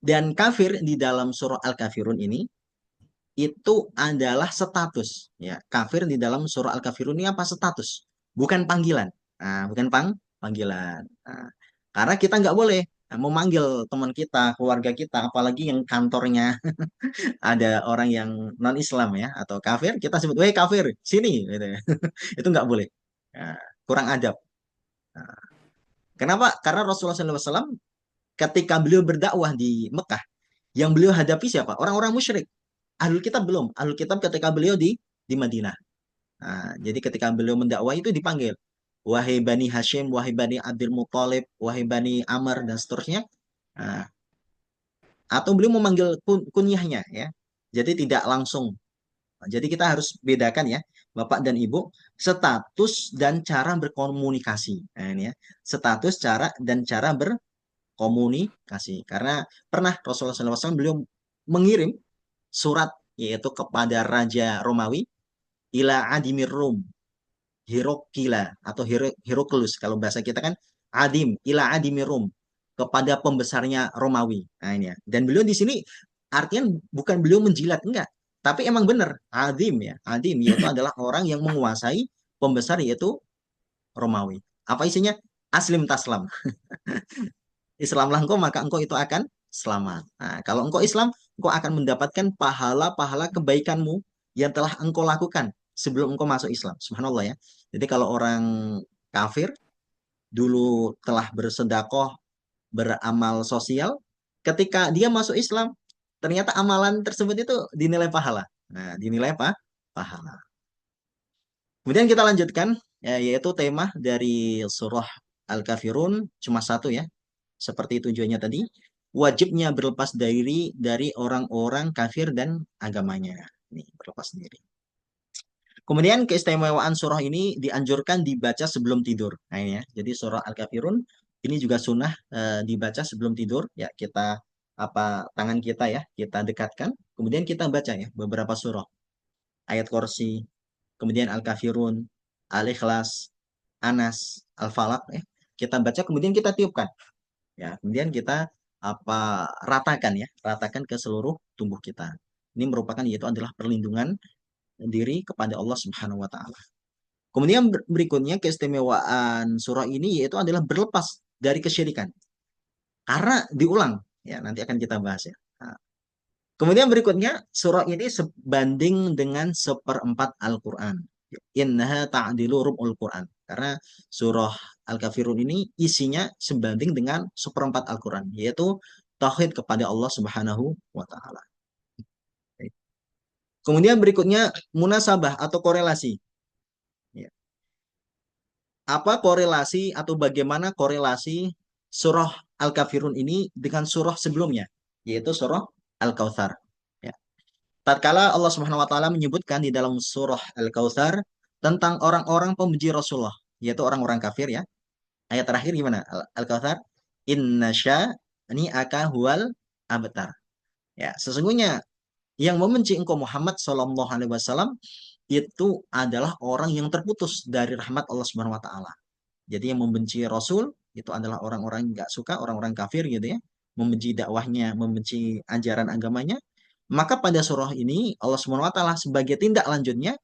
Dan kafir di dalam surah Al-Kafirun ini itu adalah status. Ya, kafir di dalam surah Al-Kafirun ini apa status? Bukan panggilan. Nah, bukan panggilan. Nah, karena kita nggak boleh memanggil teman kita, keluarga kita, apalagi yang kantornya ada orang yang non-Islam ya atau kafir, kita sebut, "Weh kafir, sini," gitu ya. Itu nggak boleh. Nah, kurang adab. Nah, kenapa? Karena Rasulullah SAW ketika beliau berdakwah di Mekah, yang beliau hadapi siapa? Orang-orang musyrik. Ahlul kitab belum. Ahlul kitab ketika beliau di Madinah. Nah, jadi ketika beliau mendakwah itu dipanggil, "Wahai Bani Hashim, wahai Bani Abdul Muthalib, wahai Bani Amr," dan seterusnya. Nah, atau beliau memanggil kunyahnya ya. Jadi tidak langsung. Jadi kita harus bedakan ya, Bapak dan Ibu, status dan cara berkomunikasi. Nah, ini ya, status, cara dan cara berkomunikasi. Karena pernah Rasulullah SAW beliau mengirim surat yaitu kepada Raja Romawi, ila adimir Rum, Hirokila atau Herokulus kalau bahasa kita kan adim, ila adimir Rum, kepada pembesarnya Romawi. Nah ini ya. Dan beliau di sini artinya bukan beliau menjilat enggak, tapi emang benar adim ya. Adim yaitu adalah orang yang menguasai pembesar yaitu Romawi. Apa isinya? Aslim taslam. Islamlah engkau maka engkau itu akan selamat. Nah, kalau engkau Islam, engkau akan mendapatkan pahala-pahala kebaikanmu yang telah engkau lakukan sebelum engkau masuk Islam. Subhanallah ya. Jadi kalau orang kafir dulu telah bersedekah, beramal sosial, ketika dia masuk Islam, ternyata amalan tersebut itu dinilai pahala. Nah, dinilai apa? Pahala. Kemudian kita lanjutkan, ya, yaitu tema dari surah Al-Kafirun cuma satu ya, seperti tujuannya tadi, wajibnya berlepas dari orang-orang kafir dan agamanya. Ini berlepas diri. Kemudian keistimewaan surah ini dianjurkan dibaca sebelum tidur. Nah ini ya, jadi surah Al-Kafirun ini juga sunnah dibaca sebelum tidur. Ya kita apa tangan kita ya kita dekatkan, kemudian kita baca ya beberapa surah, ayat Kursi, kemudian Al-Kafirun, Al-Ikhlas, Anas, Al-Falaq ya. Kita baca kemudian kita tiupkan. Ya, kemudian kita apa ratakan ya, ratakan ke seluruh tubuh kita. Ini merupakan yaitu adalah perlindungan diri kepada Allah Subhanahu wa taala. Kemudian berikutnya keistimewaan surah ini yaitu adalah berlepas dari kesyirikan. Karena diulang ya, nanti akan kita bahas ya. Nah, kemudian berikutnya surah ini sebanding dengan seperempat Al-Qur'an. Innaha ta'dilu rub'ul Qur'an. Karena surah Al-Kafirun ini isinya sebanding dengan seperempat Al-Quran, yaitu tauhid kepada Allah Subhanahu wa Ta'ala. Kemudian berikutnya munasabah atau korelasi. Ya. Apa korelasi atau bagaimana korelasi surah Al-Kafirun ini dengan surah sebelumnya, yaitu surah Al-Kautsar. Ya. Tatkala Allah Subhanahu wa taala menyebutkan di dalam surah Al-Kautsar tentang orang-orang pembenci Rasulullah, yaitu orang-orang kafir ya. Ayat terakhir gimana? Al-Kautsar, innasya ini aka huwal abtar. Ya, sesungguhnya yang membenci engkau Muhammad Shallallahu Alaihi Wasallam itu adalah orang yang terputus dari rahmat Allah Subhanahu Wa Taala. Jadi yang membenci Rasul itu adalah orang-orang yang nggak suka, orang-orang kafir gitu ya, membenci dakwahnya, membenci ajaran agamanya. Maka pada surah ini Allah Subhanahu Wa Taala sebagai tindak lanjutnya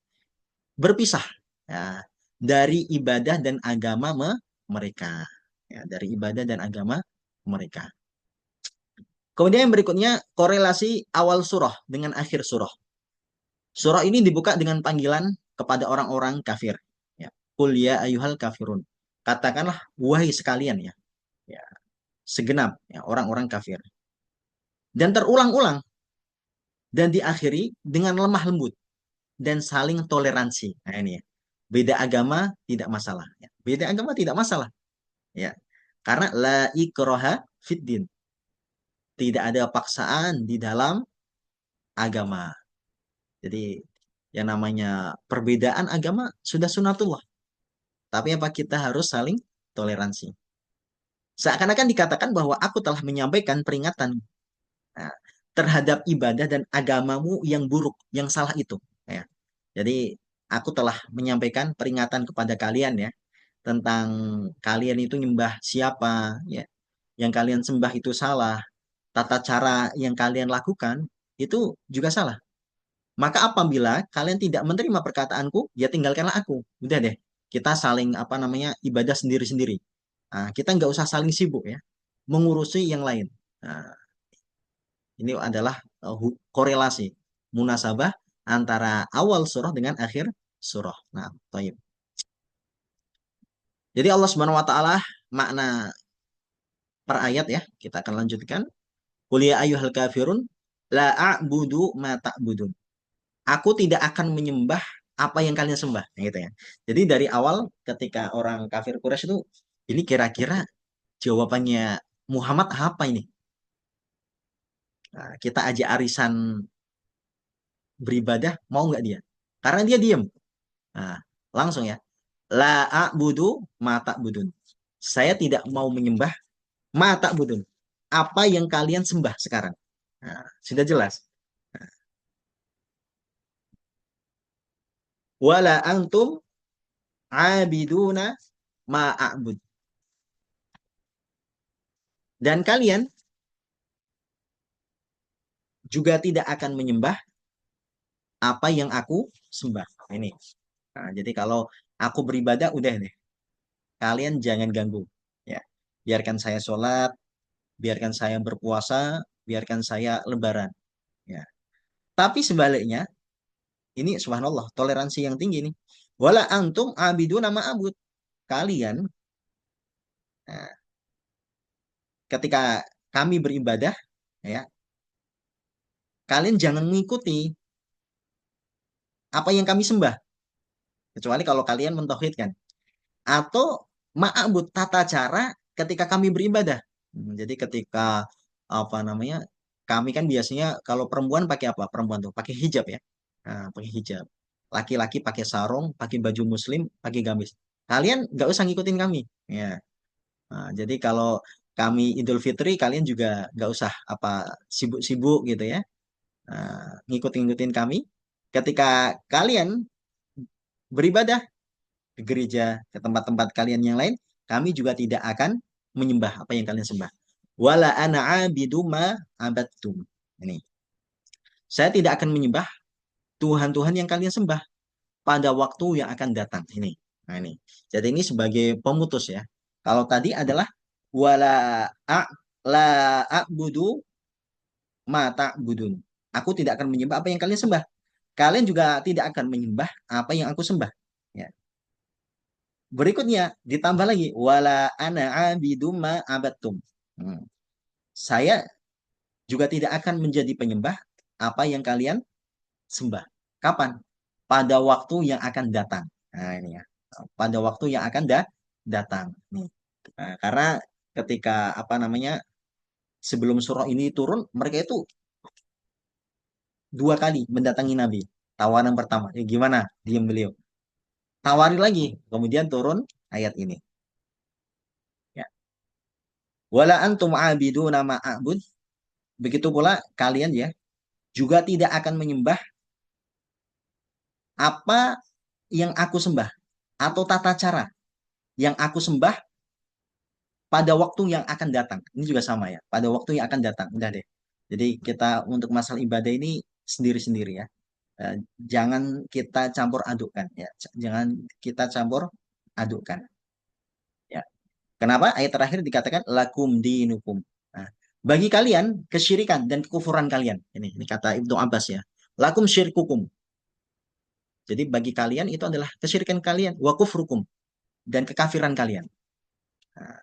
berpisah ya, dari ibadah dan agama mereka. Ya, dari ibadah dan agama mereka. Kemudian yang berikutnya korelasi awal surah dengan akhir surah. Surah ini dibuka dengan panggilan kepada orang-orang kafir. Ya. Qul ya ayyuhal kafirun. Katakanlah wahai sekalian ya. Ya, segenap ya, orang-orang kafir. Dan terulang-ulang dan diakhiri dengan lemah lembut dan saling toleransi. Nah ini ya. Beda agama tidak masalah. Ya. Beda agama tidak masalah. Ya. Karena la ikroha fiddin. Tidak ada paksaan di dalam agama. Jadi yang namanya perbedaan agama sudah sunatullah. Tapi apa kita harus saling toleransi. Seakan-akan dikatakan bahwa aku telah menyampaikan peringatan. Nah, terhadap ibadah dan agamamu yang buruk, yang salah itu. Ya. Jadi aku telah menyampaikan peringatan kepada kalian ya tentang kalian itu nyembah siapa ya. Yang kalian sembah itu salah, tata cara yang kalian lakukan itu juga salah. Maka apabila kalian tidak menerima perkataanku, ya tinggalkanlah aku. Udah deh, kita saling apa namanya ibadah sendiri-sendiri. Nah, kita nggak usah saling sibuk ya, mengurusi yang lain. Nah, ini adalah korelasi munasabah antara awal surah dengan akhir surah. Nah, taib. Jadi Allah Subhanahu wa taala makna per ayat ya, kita akan lanjutkan. Qul ya ayyuhal kafirun la a'budu ma ta'budun. Aku tidak akan menyembah apa yang kalian sembah, gitu ya. Jadi dari awal ketika orang kafir Quraisy itu ini kira-kira jawabannya Muhammad apa ini? Nah, kita ajak arisan beribadah, mau nggak dia? Karena dia diem. Nah, langsung ya. La a'budu ma ta'budun. Saya tidak mau menyembah ma ta'budun. Apa yang kalian sembah sekarang? Nah, sudah jelas. Wala antum abiduna ma a'bud. Dan kalian juga tidak akan menyembah apa yang aku sembah. Ini. Nah, jadi kalau aku beribadah udah deh, kalian jangan ganggu. Ya, biarkan saya sholat, biarkan saya berpuasa, biarkan saya lebaran. Ya. Tapi sebaliknya, ini subhanallah, toleransi yang tinggi nih. Wala antum abidu nama abud. Kalian, nah, ketika kami beribadah, ya, kalian jangan mengikuti apa yang kami sembah. Kecuali kalau kalian mentauhidkan. Atau ma'abud tata cara ketika kami beribadah. Jadi ketika apa namanya kami kan biasanya kalau perempuan pakai apa? Perempuan tuh pakai hijab ya. Nah, pakai hijab. Laki-laki pakai sarung, pakai baju muslim, pakai gamis. Kalian nggak usah ngikutin kami. Ya. Nah, jadi kalau kami Idul Fitri, kalian juga nggak usah apa sibuk-sibuk gitu ya. Nah, ngikutin-ngikutin kami. Ketika kalian beribadah ke gereja, ke tempat-tempat kalian yang lain, kami juga tidak akan menyembah apa yang kalian sembah. Wala ana abidu ma abattum. Ini. Saya tidak akan menyembah Tuhan-Tuhan yang kalian sembah pada waktu yang akan datang. Ini. Nah, ini. Jadi ini sebagai pemutus ya. Kalau tadi adalah wala a la a'budu ma ta'budun. Aku tidak akan menyembah apa yang kalian sembah. Kalian juga tidak akan menyembah apa yang aku sembah. Ya. Berikutnya ditambah lagi wala ana abidum ma abattum. Hmm. Saya juga tidak akan menjadi penyembah apa yang kalian sembah. Kapan? Pada waktu yang akan datang. Nah, ini ya. Pada waktu yang akan datang. Nih. Nah, karena ketika apa namanya sebelum surah ini turun, mereka itu dua kali mendatangi Nabi. Tawaran pertama, gimana? Diam beliau. Tawari lagi, kemudian turun ayat ini. Ya. Wala antum abidu nama a'bud. Begitu pula kalian ya juga tidak akan menyembah apa yang aku sembah atau tata cara yang aku sembah pada waktu yang akan datang. Ini juga sama ya, pada waktu yang akan datang. Udah deh. Jadi kita untuk masalah ibadah ini sendiri-sendiri ya. Eh, Jangan kita campur adukkan ya. Jangan kita campur adukkan ya. Kenapa? Ayat terakhir dikatakan lakum dinukum. Nah, bagi kalian kesyirikan dan kekufuran kalian. Ini kata Ibnu Abbas ya. Lakum syirkukum. Jadi bagi kalian itu adalah kesyirikan kalian, wa kufrukum dan kekafiran kalian. Nah,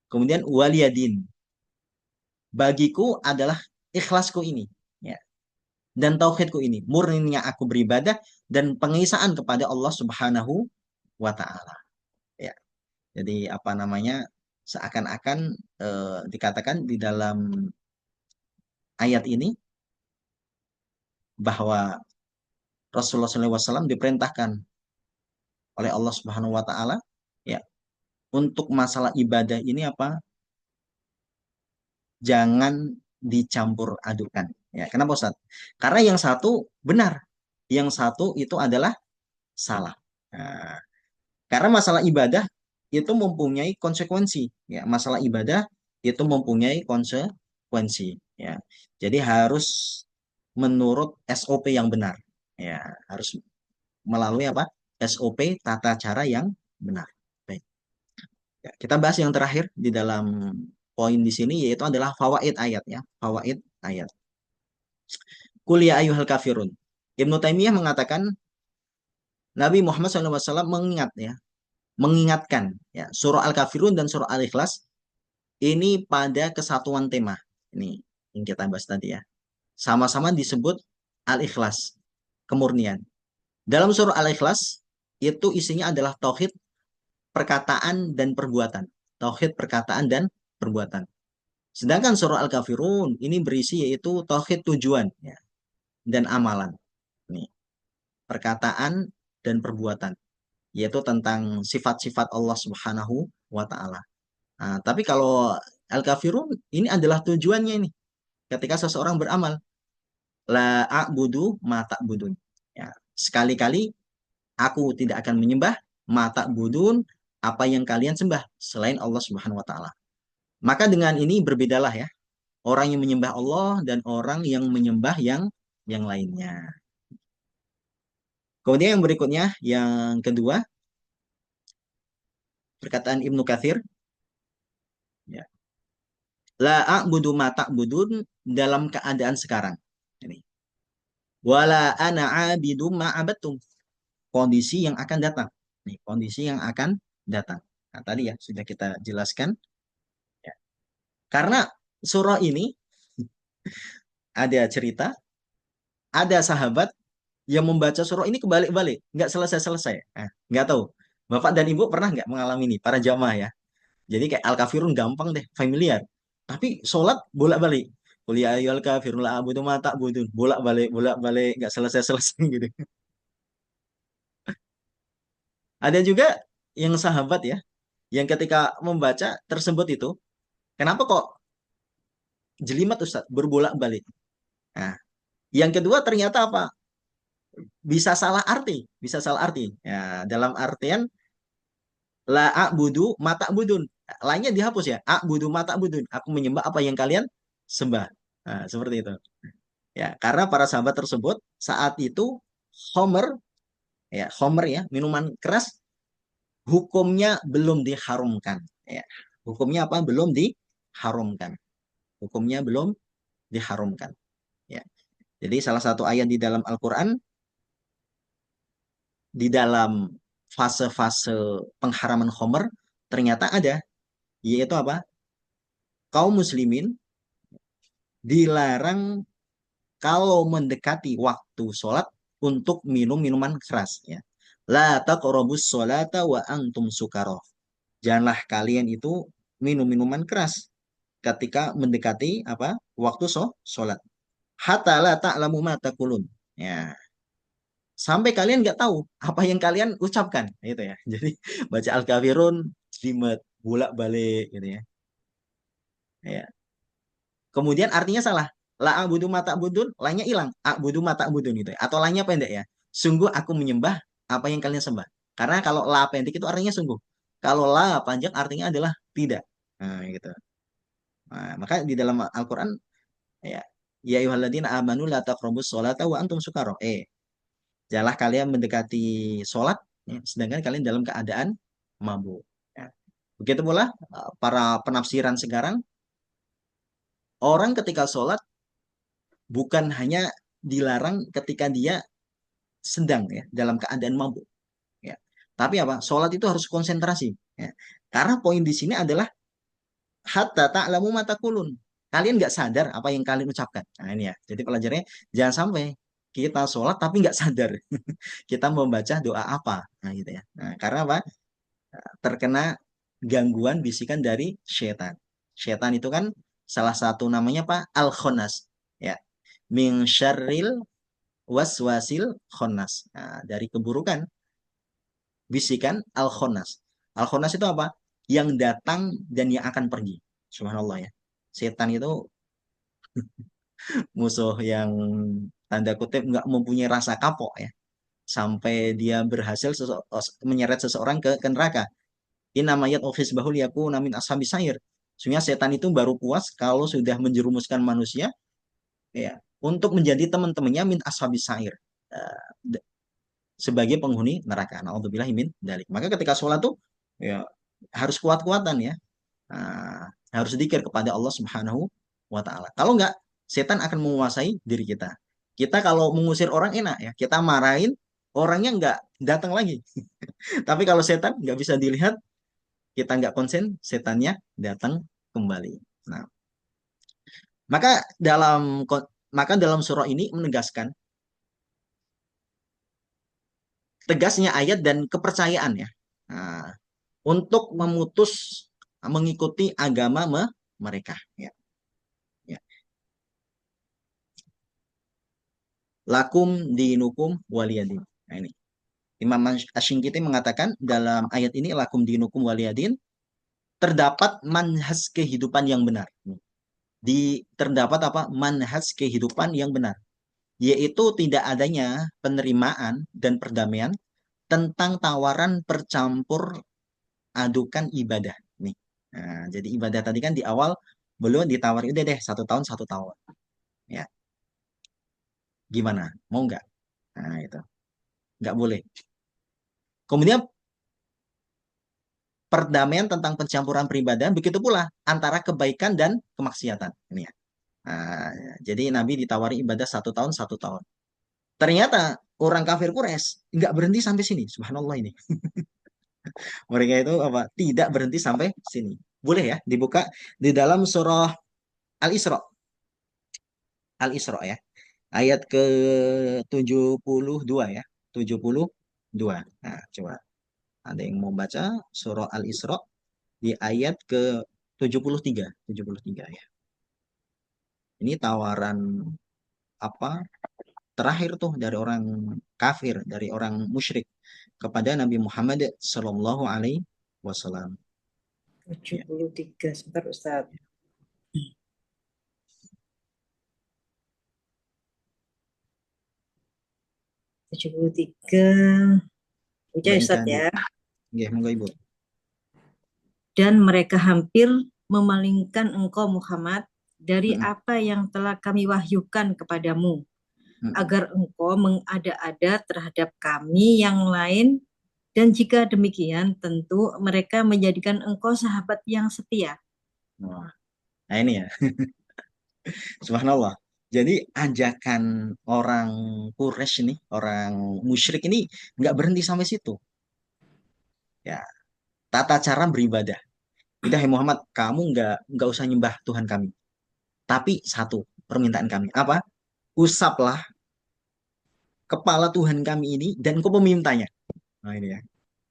kemudian waliyadin. Bagiku adalah ikhlasku ini, ya. Dan tauhidku ini, murninya aku beribadah dan pengisaan kepada Allah Subhanahu wa taala. Ya. Jadi apa namanya? Seakan-akan dikatakan di dalam ayat ini bahwa Rasulullah SAW diperintahkan oleh Allah Subhanahu wa taala ya untuk masalah ibadah ini apa? Jangan dicampur adukan. Ya, kenapa Ustaz? Karena yang satu benar, yang satu itu adalah salah. Nah, karena masalah ibadah itu mempunyai konsekuensi. Ya, masalah ibadah itu mempunyai konsekuensi. Ya, jadi harus menurut SOP yang benar. Ya, harus melalui apa? SOP tata cara yang benar. Baik. Ya, kita bahas yang terakhir di dalam poin di sini yaitu adalah fawaid ayat ya. Fawaid ayat. Kuliah ayuhal kafirun. Ibnu Taimiyah mengatakan Nabi Muhammad SAW mengingatkan ya surah Al-Kafirun dan surah Al-Ikhlas ini pada kesatuan tema. Ini yang kita bahas tadi ya. Sama-sama disebut Al-Ikhlas, kemurnian. Dalam surah Al-Ikhlas itu isinya adalah tauhid perkataan dan perbuatan. Tauhid perkataan dan perbuatan. Sedangkan surah Al-Kafirun ini berisi yaitu tauhid tujuan ya, dan amalan. Nih, perkataan dan perbuatan, yaitu tentang sifat-sifat Allah Subhanahu wa taala. Nah, tapi kalau Al-Kafirun ini adalah tujuannya ini. Ketika seseorang beramal, la a'budu ma ta'budun. Ya, sekali-kali aku tidak akan menyembah ma ta'budun apa yang kalian sembah selain Allah Subhanahu wa taala. Maka dengan ini berbedalah ya, orang yang menyembah Allah dan orang yang menyembah yang lainnya. Kemudian yang berikutnya, yang kedua, perkataan Ibnu Katsir, ya, la a'budu ma ta'budun dalam keadaan sekarang. Ini. Wala ana abidu ma abattum. Kondisi yang akan datang. Nih, kondisi yang akan datang. Nah, tadi ya sudah kita jelaskan. Ya. Karena surah ini ada cerita, ada sahabat yang membaca surah ini kebalik-balik, nggak selesai-selesai. Nah, nggak tahu. Bapak dan Ibu pernah nggak mengalami ini, para jamaah ya? Jadi kayak Al-Kafirun gampang deh, familiar. Tapi sholat bolak-balik. Kuliah ayyul kafirun la abudu ma ta'budun. Bolak-balik, nggak selesai-selesai gitu. Ada juga yang sahabat ya, yang ketika membaca tersebut itu, kenapa kok jelimet Ustaz, berbolak-balik. Nah, yang kedua ternyata apa? Bisa salah arti, bisa salah arti. Ya, dalam artian la a'budu mata budun. Lainnya dihapus ya. A'budu mata budun. Aku menyembah apa yang kalian sembah. Nah, seperti itu. Ya, karena para sahabat tersebut saat itu Homer Homer ya, minuman keras hukumnya belum diharumkan. Ya, hukumnya apa? Belum diharumkan. Hukumnya belum diharumkan. Ya. Jadi salah satu ayat di dalam Al-Quran di dalam fase-fase pengharaman Homer ternyata ada, yaitu apa? Kaum muslimin dilarang kalau mendekati waktu sholat untuk minum minuman keras ya. La taqrabus sholata wa antum sukara. Janganlah kalian itu minum minuman keras ketika mendekati apa? Waktu sholat. Hatta la ta'lamu ma taqulun. Ya, sampai kalian nggak tahu apa yang kalian ucapkan gitu ya. Jadi baca Al-Kafirun jelimet bolak-balik gitu ya. Ya. Kemudian artinya salah. La a'budu mata budun, lainnya hilang. A'budu mata budun gitu ya. Atau lainnya pendek ya. Sungguh aku menyembah apa yang kalian sembah. Karena kalau la pendek itu artinya sungguh. Kalau la panjang artinya adalah tidak. Nah, gitu. Nah, maka di dalam Al-Quran ya, ya ayyuhalladzina amanu la taqrabus sholata wa antum sukara. Janganlah kalian mendekati sholat ya, sedangkan kalian dalam keadaan mabuk. Ya. Begitu pula para penafsiran sekarang, orang ketika sholat bukan hanya dilarang ketika dia sedang ya dalam keadaan mabuk. Ya. Tapi apa? Sholat itu harus konsentrasi. Ya. Karena poin di sini adalah hatta ta'lamu mata kulun. Kalian nggak sadar apa yang kalian ucapkan. Nah ini ya. Jadi pelajarannya jangan sampai kita sholat tapi nggak sadar kita membaca doa apa. Nah gitu ya. Nah, karena apa? Terkena gangguan bisikan dari setan. Setan itu kan salah satu namanya apa? Al-Khonas. Ya. Min syarril waswasil khonas. Nah, dari keburukan bisikan Al-Khonas. Al-Khonas itu apa? Yang datang dan yang akan pergi. Subhanallah ya. Setan itu Musuh yang tanda kutip nggak mempunyai rasa kapok ya, sampai dia berhasil menyeret seseorang ke neraka. Ini namanya ofis bahul yaku namin ashabis sair. Sebenarnya setan itu baru puas kalau sudah menjerumuskan manusia ya untuk menjadi teman-temannya min ashabis sair. Eh, Sebagai penghuni neraka. Nauzubillahi min dalik. Maka ketika sholat tuh ya harus kuat-kuatan ya. Harus zikir kepada Allah Subhanahu wa taala. Kalau enggak, setan akan menguasai diri kita. Kita kalau mengusir orang enak ya, kita marahin orangnya enggak datang lagi. Tapi kalau setan nggak bisa dilihat, kita nggak konsen, setannya datang kembali. Nah, maka dalam surah ini menegaskan tegasnya ayat dan kepercayaan ya. Nah, untuk memutus mengikuti agama mereka ya. Ya. Lakum dinukum waliyadin. Nah, ini Imam Asy'ingkiti mengatakan dalam ayat ini lakum dinukum waliyadin terdapat manhaj kehidupan yang benar. Terdapat apa? Manhaj kehidupan yang benar, yaitu tidak adanya penerimaan dan perdamaian tentang tawaran percampur adukan ibadah. Nih. Nah, jadi ibadah tadi kan di awal belum ditawari udah deh 1 tahun 1 tahun. Ya, gimana? Mau nggak? Nah, itu nggak boleh. Kemudian perdamaian tentang pencampuran peribadahan, begitu pula antara kebaikan dan kemaksiatan. Ini ya. Nah, jadi Nabi ditawari ibadah 1 tahun 1 tahun. Ternyata orang kafir Quraisy nggak berhenti sampai sini. Subhanallah ini. Mereka itu apa? Tidak berhenti sampai sini. Boleh ya dibuka di dalam surah Al-Isra. Al-Isra ya. Ayat ke 72 ya. 72. Nah, coba. Ada yang mau baca surah Al-Isra di ayat ke 73 ya. Ini tawaran apa terakhir tuh dari orang kafir, dari orang musyrik kepada Nabi Muhammad Sallallahu Alaihi Wasallam. Ya. 73, sebentar Ustaz. 73. Ucap Ustaz Bacakan Bu. ya. Ya, monggo Ibu. Dan mereka hampir memalingkan engkau Muhammad dari Mm-mm. apa yang telah kami wahyukan kepadamu, Mm-mm. agar engkau mengada-ada terhadap kami yang lain, dan jika demikian tentu mereka menjadikan engkau sahabat yang setia. Wah, nah ini ya, subhanallah. Jadi ajakan orang Quraisy nih, orang musyrik ini nggak berhenti sampai situ. Ya, tata cara beribadah. Udah, hai Muhammad, kamu nggak usah nyembah Tuhan kami. Tapi satu permintaan kami, apa? Usaplah kepala Tuhan kami ini dan kau memintanya. Nah ini ya.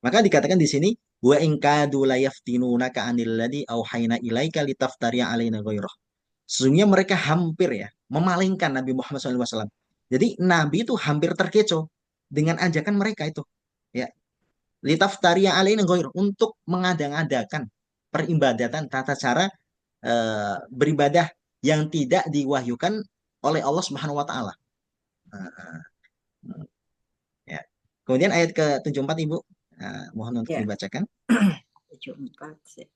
Maka dikatakan di sini, wa in kadu la yaftinunaka anil ladzi auhayna ilaika litaftariya alaina ghairah. Sesungguhnya mereka hampir ya memalingkan Nabi Muhammad SAW. Jadi Nabi itu hampir terkecoh dengan ajakan mereka itu. Ya, litaftariya alaina ghairah, untuk mengadang-adakan peribadatan tata cara beribadah yang tidak diwahyukan oleh Allah Subhanahu wa taala. Nah, ya. Kemudian ayat ke 74 Ibu, mohon untuk Ya, dibacakan. 74.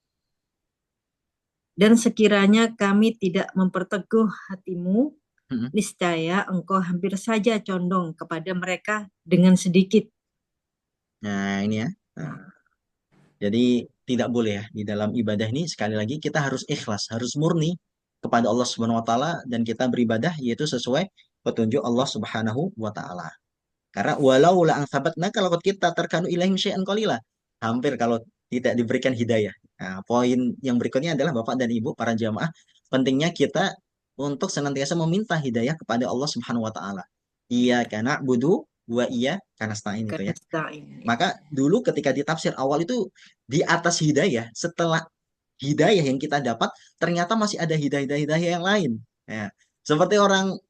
Dan sekiranya kami tidak memperteguh hatimu, Mm-mm. niscaya engkau hampir saja condong kepada mereka dengan sedikit. Nah, ini ya. Nah, jadi tidak boleh ya di dalam ibadah ini, sekali lagi kita harus ikhlas, harus murni kepada Allah Subhanahu wa taala, dan kita beribadah yaitu sesuai petunjuk Allah Subhanahu wa taala. Karena walau la angsabatna, kalau kita terkanu ilaihim syai'an qalila, hampir kalau tidak diberikan hidayah. Nah, poin yang berikutnya adalah Bapak dan Ibu para jamaah, pentingnya kita untuk senantiasa meminta hidayah kepada Allah Subhanahu wa taala. Iya karena budu wa iya karena stain itu Karena ya. selain Maka dulu ketika ditafsir awal itu di atas hidayah, setelah hidayah yang kita dapat, ternyata masih ada hidayah-hidayah yang lain. Ya. Seperti orang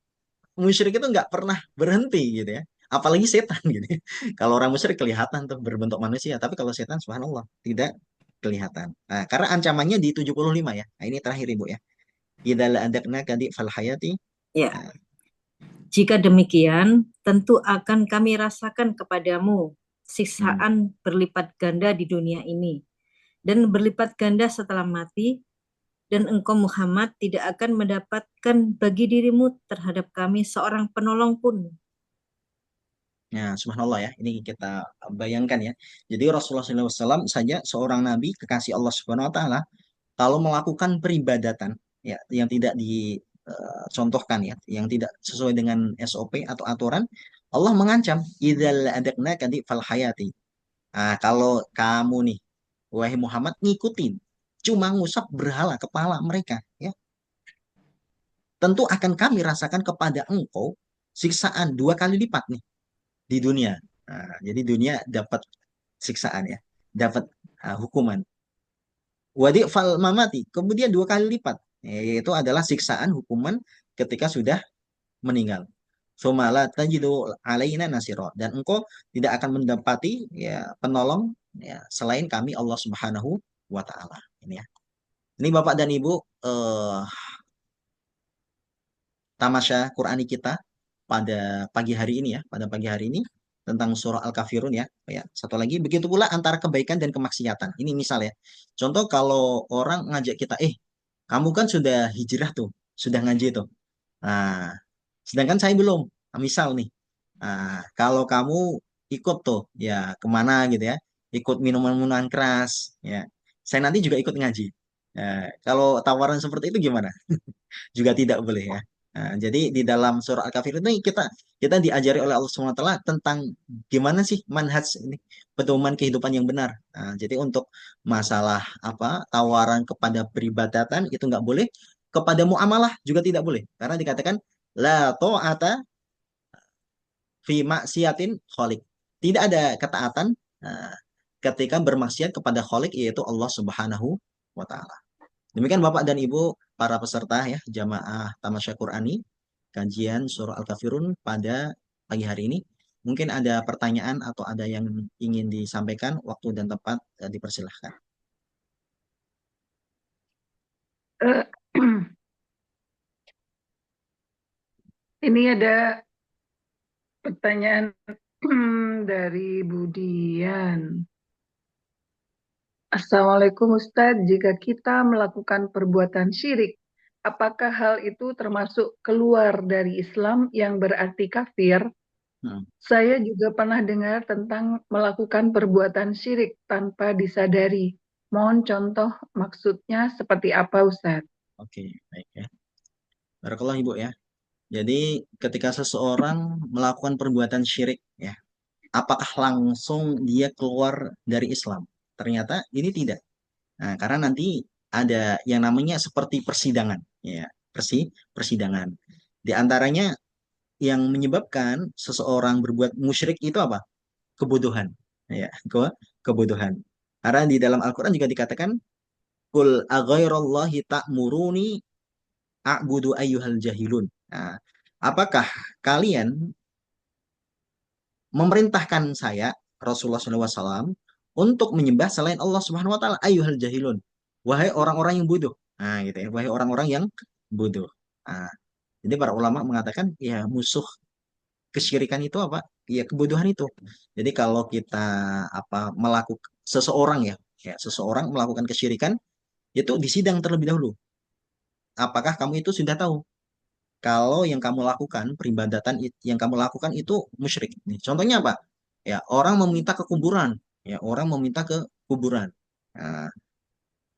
musyrik itu nggak pernah berhenti gitu ya. Apalagi setan gitu. Kalau orang musyrik kelihatan tuh berbentuk manusia, tapi kalau setan subhanallah tidak kelihatan. Nah, karena ancamannya di 75 ya. Nah, ini terakhir Ibu ya. Idza la'adaqnaka fal hayati. Ya, Nah, jika demikian, tentu akan kami rasakan kepadamu hmm. siksaan berlipat ganda di dunia ini dan berlipat ganda setelah mati, dan engkau Muhammad tidak akan mendapatkan bagi dirimu terhadap kami seorang penolong pun. Nah, subhanallah ya, ini kita bayangkan ya. Jadi Rasulullah SAW saja seorang nabi kekasih Allah Subhanahu wa taala kalau melakukan peribadatan ya yang tidak dicontohkan ya, yang tidak sesuai dengan SOP atau aturan, Allah mengancam idzal adaqnaka fal hayati. Nah, kalau kamu nih wahai Muhammad ngikutin cuma ngusap berhala kepala mereka ya, tentu akan kami rasakan kepada engkau siksaan 2 kali lipat nih di dunia. Nah, jadi dunia dapat siksaan ya, dapat hukuman. Wadi fal mamati, kemudian 2 kali lipat, yaitu adalah siksaan hukuman ketika sudah meninggal. Somala tajidu alaina nasiro, dan engkau tidak akan mendapati ya penolong ya selain kami Allah Subhanahu wa taala. Ini ya. Ini Bapak dan Ibu tamasya Qurani kita pada pagi hari ini ya, pada pagi hari ini tentang surah Al-Kafirun ya. Ya, satu lagi begitu pula antara kebaikan dan kemaksiatan. Ini misal ya. Contoh kalau orang ngajak kita, kamu kan sudah hijrah tuh, sudah ngaji tuh. Nah, sedangkan saya belum. Nah, misal nih, kalau kamu ikut tuh, ya kemana gitu ya, ikut minuman-minuman keras, ya. Saya nanti juga ikut ngaji. Kalau tawaran seperti itu gimana? Juga tidak boleh ya. Nah, jadi di dalam surah Al-Kafir ini kita kita diajari oleh Allah SWT tentang gimana sih manhaj ini, pedoman kehidupan yang benar. Nah, jadi untuk masalah apa tawaran kepada peribadatan itu nggak boleh, kepada muamalah juga tidak boleh, karena dikatakan la ta'ata fi maksiatin kholik. Tidak ada ketaatan nah, ketika bermaksiat kepada kholik yaitu Allah Subhanahu wa taala. Demikian Bapak dan Ibu para peserta ya jamaah Tamasya Qurani kajian surah Al-Kafirun pada pagi hari ini. Mungkin ada pertanyaan atau ada yang ingin disampaikan, waktu dan tempat dipersilahkan. Eh, Ini ada pertanyaan dari Budian. Assalamualaikum Ustadz, jika kita melakukan perbuatan syirik, apakah hal itu termasuk keluar dari Islam yang berarti kafir? Hmm, Saya juga pernah dengar tentang melakukan perbuatan syirik tanpa disadari. Mohon contoh maksudnya seperti apa Ustadz? Oke, baik ya. Barakallah Ibu ya. Jadi ketika seseorang melakukan perbuatan syirik ya, apakah langsung dia keluar dari Islam? Ternyata ini tidak. Nah, karena nanti ada yang namanya seperti persidangan ya, persidangan. Di antaranya yang menyebabkan seseorang berbuat musyrik itu apa? Kebodohan. Ya, kebodohan. Karena di dalam Al-Qur'an juga dikatakan kul aghairallahi ta'muruni a'budu ayyuhal jahilun. Nah, apakah kalian memerintahkan saya Rasulullah SAW untuk menyembah selain Allah Subhanahu wa taala ayyuhal jahilun. Wahai orang-orang yang bodoh. Nah, gitu ya. Wahai orang-orang yang bodoh. Nah, jadi para ulama mengatakan ya musuh kesyirikan itu apa? Ya kebodohan itu. Jadi kalau kita apa melakukan seseorang ya, ya seseorang melakukan kesyirikan itu disidang terlebih dahulu. Apakah kamu itu sudah tahu kalau yang kamu lakukan peribadatan yang kamu lakukan itu musyrik? Nih, contohnya apa? Ya orang meminta ke kuburan, ya orang meminta ke kuburan. Nah,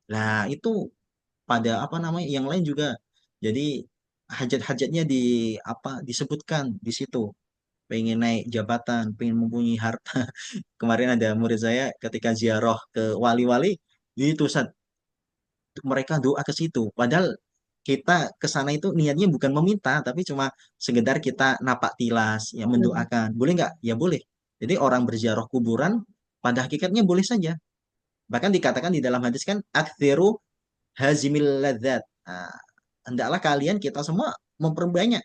nah itu pada apa namanya yang lain juga. Jadi hajat-hajatnya di apa disebutkan di situ, pengen naik jabatan, pengen mempunyai harta. Kemarin ada murid saya ketika ziarah ke wali-wali, itu Ustaz, mereka doa ke situ. Padahal kita ke sana itu niatnya bukan meminta, tapi cuma sekedar kita napak tilas, ya Hmm. mendoakan. Boleh nggak? Ya boleh. Jadi orang berziarah kuburan pada hakikatnya boleh saja. Bahkan dikatakan di dalam hadis kan, aktsiru hazimil ladzat. Nah, hendaklah kalian kita semua memperbanyak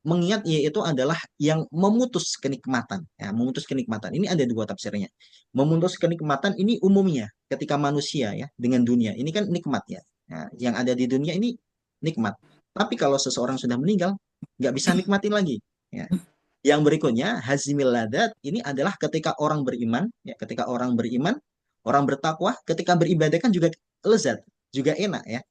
mengingat yaitu adalah yang memutus kenikmatan. Ya, memutus kenikmatan. Ini ada dua tafsirnya. Memutus kenikmatan ini umumnya ketika manusia ya dengan dunia. Ini kan nikmat ya. Nah, yang ada di dunia ini nikmat. Tapi kalau seseorang sudah meninggal, nggak bisa nikmatin lagi. Ya. Yang berikutnya, hazimil ladat, ini adalah ketika orang beriman, ya, ketika orang beriman, orang bertakwa, ketika beribadah kan juga lezat, juga enak ya.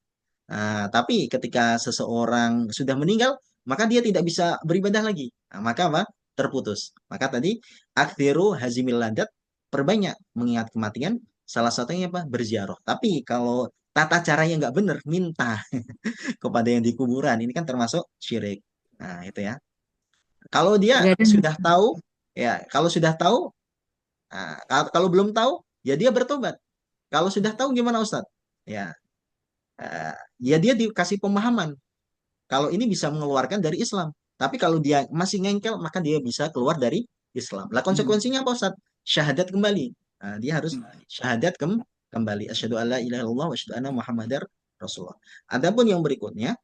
Nah, tapi ketika seseorang sudah meninggal, maka dia tidak bisa beribadah lagi. Nah, maka apa? Terputus. Maka tadi, akthiru hazimil ladat, perbanyak mengingat kematian, salah satunya apa? Berziarah. Tapi kalau tata caranya nggak benar, minta kepada yang di kuburan, ini kan termasuk syirik. Nah, itu ya. Kalau dia Nggak ada. sudah tahu, ya, kalau sudah tahu, nah, kalau belum tahu, ya dia bertobat. Kalau sudah tahu gimana Ustadz? Ya, eh, ya dia dikasih pemahaman. Kalau ini bisa mengeluarkan dari Islam. Tapi kalau dia masih ngengkel, maka dia bisa keluar dari Islam. Lah Hmm. konsekuensinya apa Ustadz? Syahadat kembali. Nah, dia harus syahadat kembali. Asyhadu alla ilaha illallah wa asyhadu anna Muhammadar Rasulullah. Adapun yang berikutnya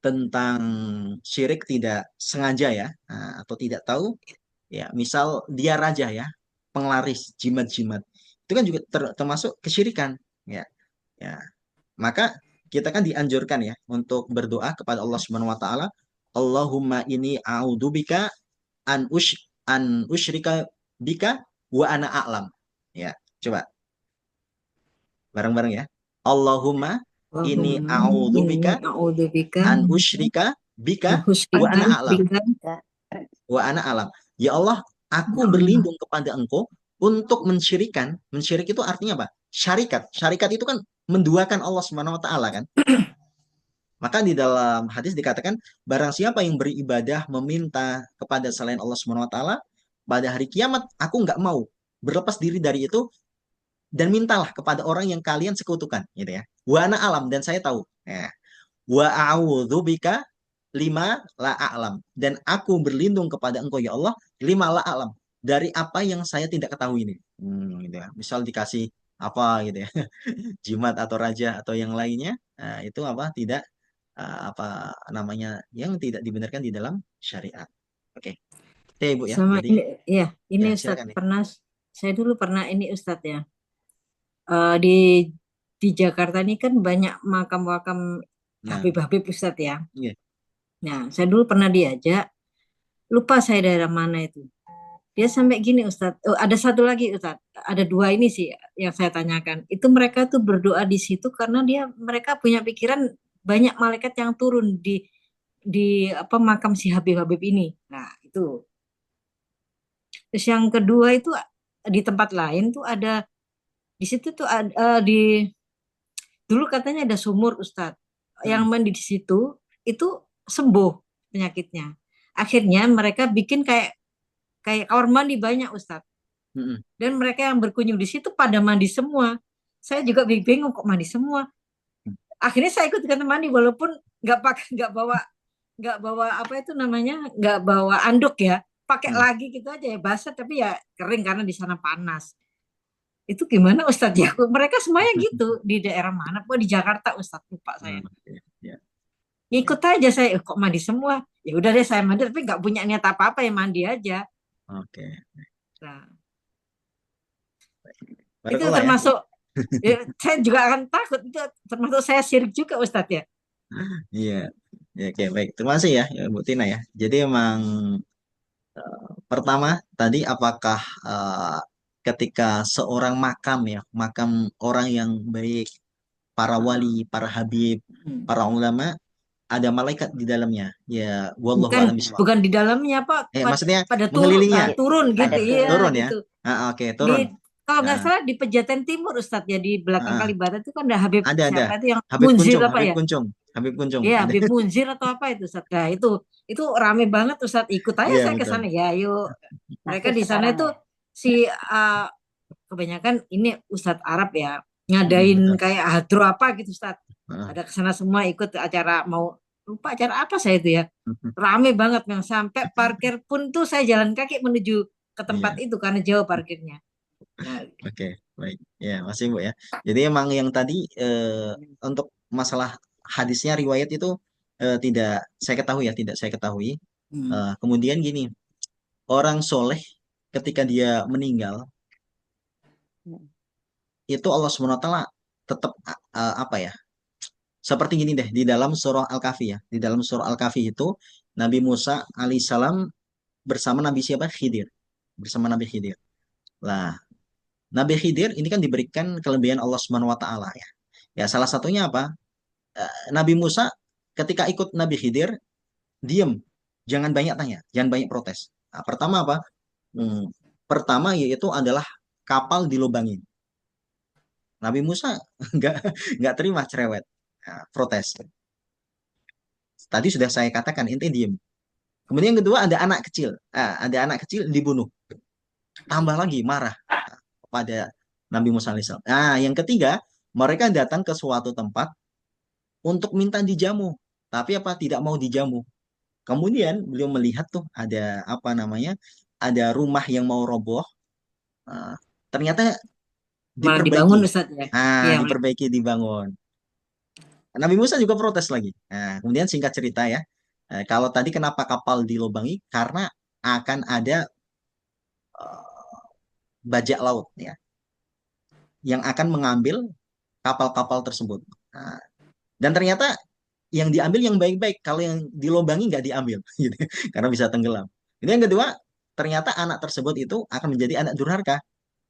tentang syirik tidak sengaja ya, atau tidak tahu, ya misal dia raja ya, penglaris jimat-jimat, itu kan juga termasuk kesyirikan, ya. Ya, maka kita kan dianjurkan ya untuk berdoa kepada Allah Subhanahu wa taala, Allahumma ini a'udzubika an usyrika bika wa ana a'lam. Ya, coba bareng-bareng ya. Allahumma ini Allahumma inni a'udzubika a'udzubika an usyrika bika an wa husyrika ana a'lam. bika Wa ana alam. Ya Allah, aku Allah. berlindung kepada Engkau untuk mensyirikan. Mensyirik itu artinya apa? Syarikat. Syarikat itu kan menduakan Allah Subhanahu wa taala kan. Maka di dalam hadis dikatakan barang siapa yang beribadah meminta kepada selain Allah Subhanahu wa taala pada hari kiamat, aku nggak mau berlepas diri dari itu dan mintalah kepada orang yang kalian sekutukan gitu ya. Wa ana alam dan saya tahu. Ya. Wa a'udzubika lima la a'lam dan aku berlindung kepada engkau ya Allah lima la a'lam dari apa yang saya tidak ketahui ini. Gitu ya. Misal dikasih apa gitu ya, jimat atau raja atau yang lainnya, itu apa tidak, apa namanya, yang tidak dibenarkan di dalam syariat. Oke, itu ya Ibu ya. Sama Jadi ini ya, ini ya Ustadz silakan nih. pernah, saya dulu pernah ini Ustadz ya, di Jakarta ini kan banyak makam-makam Nah, Habib-Habib Ustadz ya. iya. Nah, saya dulu pernah diajak, lupa saya daerah mana itu. Dia sampai gini Ustadz, oh, ada satu lagi Ustadz, ada dua ini sih yang saya tanyakan. Itu mereka tuh berdoa di situ karena mereka punya pikiran banyak malaikat yang turun di apa makam si Habib-Habib ini. Nah, itu. Terus yang kedua itu di tempat lain tuh ada, di situ tuh ada, dulu katanya ada sumur Ustadz. Yang Mm, mandi di situ itu sembuh penyakitnya. Akhirnya mereka bikin kayak kayak kamar mandi banyak Ustadz. mm, mm, Dan mereka yang berkunjung di situ pada mandi semua. Saya juga bingung kok mandi semua. mm. Akhirnya saya ikut ikutan mandi walaupun nggak bawa apa itu namanya, nggak bawa anduk ya. Pakai Mm. lagi gitu aja ya, basah tapi ya kering karena di sana panas. Itu gimana Ustadz ya? Mereka semuanya gitu di daerah mana? Oh di Jakarta Ustadz, lupa saya. Oke, ya. Ikut aja saya, kok mandi semua. Ya udah deh saya mandi tapi nggak punya niat apa-apa ya mandi aja. Oke. Nah, itu Barakallah ya. termasuk ya, saya juga akan takut itu termasuk saya syirik juga Ustadz ya. Iya. Ya, oke, baik. Terima kasih ya, Bu Tina ya. Jadi emang pertama tadi apakah, eh, ketika seorang makam ya, makam orang yang baik, para wali, para habib, Hmm. para ulama, ada malaikat di dalamnya. Ya, wallahu Bukan a'lam bishawab. bukan di dalamnya Pak, Maksudnya pada mengelilinginya. turun gitu Pada iya turun. Turun ya. gitu. Oke, Di turun. kalau nggak Nah, salah di Pejaten Timur Ustadz ya, di belakang ah, Kalibata itu kan ada Habib ada. siapa itu yang Habib Munzir Kuncung, apa Habib ya? Kuncung, Habib Kuncung Iya, ada. Habib Munzir atau apa itu Ustadz. Nah, itu rame banget Ustadz, ikut aja Iya, saya ke betul. sana. Ya, yuk. Mereka Masih di sana sekarang itu ya. si kebanyakan ini Ustadz Arab ya, Mm, ngadain betul. kayak hadro apa gitu Ustadz. Ah, Ada ke sana semua ikut acara, mau lupa acara apa saya itu ya. mhm. Rame banget yang sampai parkir pun tuh saya jalan kaki menuju ke tempat Iya, itu karena jauh parkirnya. Nah, oke, baik. Ya, masih Bu ya. Jadi emang yang tadi, untuk masalah hadisnya riwayat itu, tidak saya ketahui ya, tidak saya ketahui. hmm. Kemudian gini, orang soleh ketika dia meninggal itu Allah Subhanahu wa taala tetap, apa ya? Seperti gini deh, di dalam surah Al-Kahfi ya. Di dalam surah Al-Kahfi itu, Nabi Musa alaihissalam bersama Nabi siapa? Khidir. Bersama Nabi Khidir. Lah, Nabi Khidir ini kan diberikan kelebihan Allah Subhanahu wa taala ya. Ya, salah satunya apa? Nabi Musa ketika ikut Nabi Khidir, diem. Jangan banyak tanya, jangan banyak protes. Nah, pertama apa? Hmm, pertama yaitu adalah kapal dilubangin. Nabi Musa nggak nggak terima cerewet. Nah, protes. Tadi sudah saya katakan, inti diem. Kemudian yang kedua ada anak kecil. Ada anak kecil dibunuh. Tambah lagi marah pada Nabi Musa alaihissalam. Nah, yang ketiga, mereka datang ke suatu tempat untuk minta dijamu. Tapi apa? Tidak mau dijamu. Kemudian beliau melihat tuh ada apa namanya? Ada rumah yang mau roboh. Ah, ternyata Malah diperbaiki. dibangun Ustadz ya. Iya, Diperbaiki, dibangun. Nabi Musa juga protes lagi. Nah, kemudian singkat cerita ya. Kalau tadi kenapa kapal dilubangi? Karena akan ada eh, bajak laut ya yang akan mengambil kapal-kapal tersebut. Nah, dan ternyata yang diambil yang baik-baik, kalau yang dilobangi nggak diambil, gitu, karena bisa tenggelam. Ini yang kedua, ternyata anak tersebut itu akan menjadi anak durhaka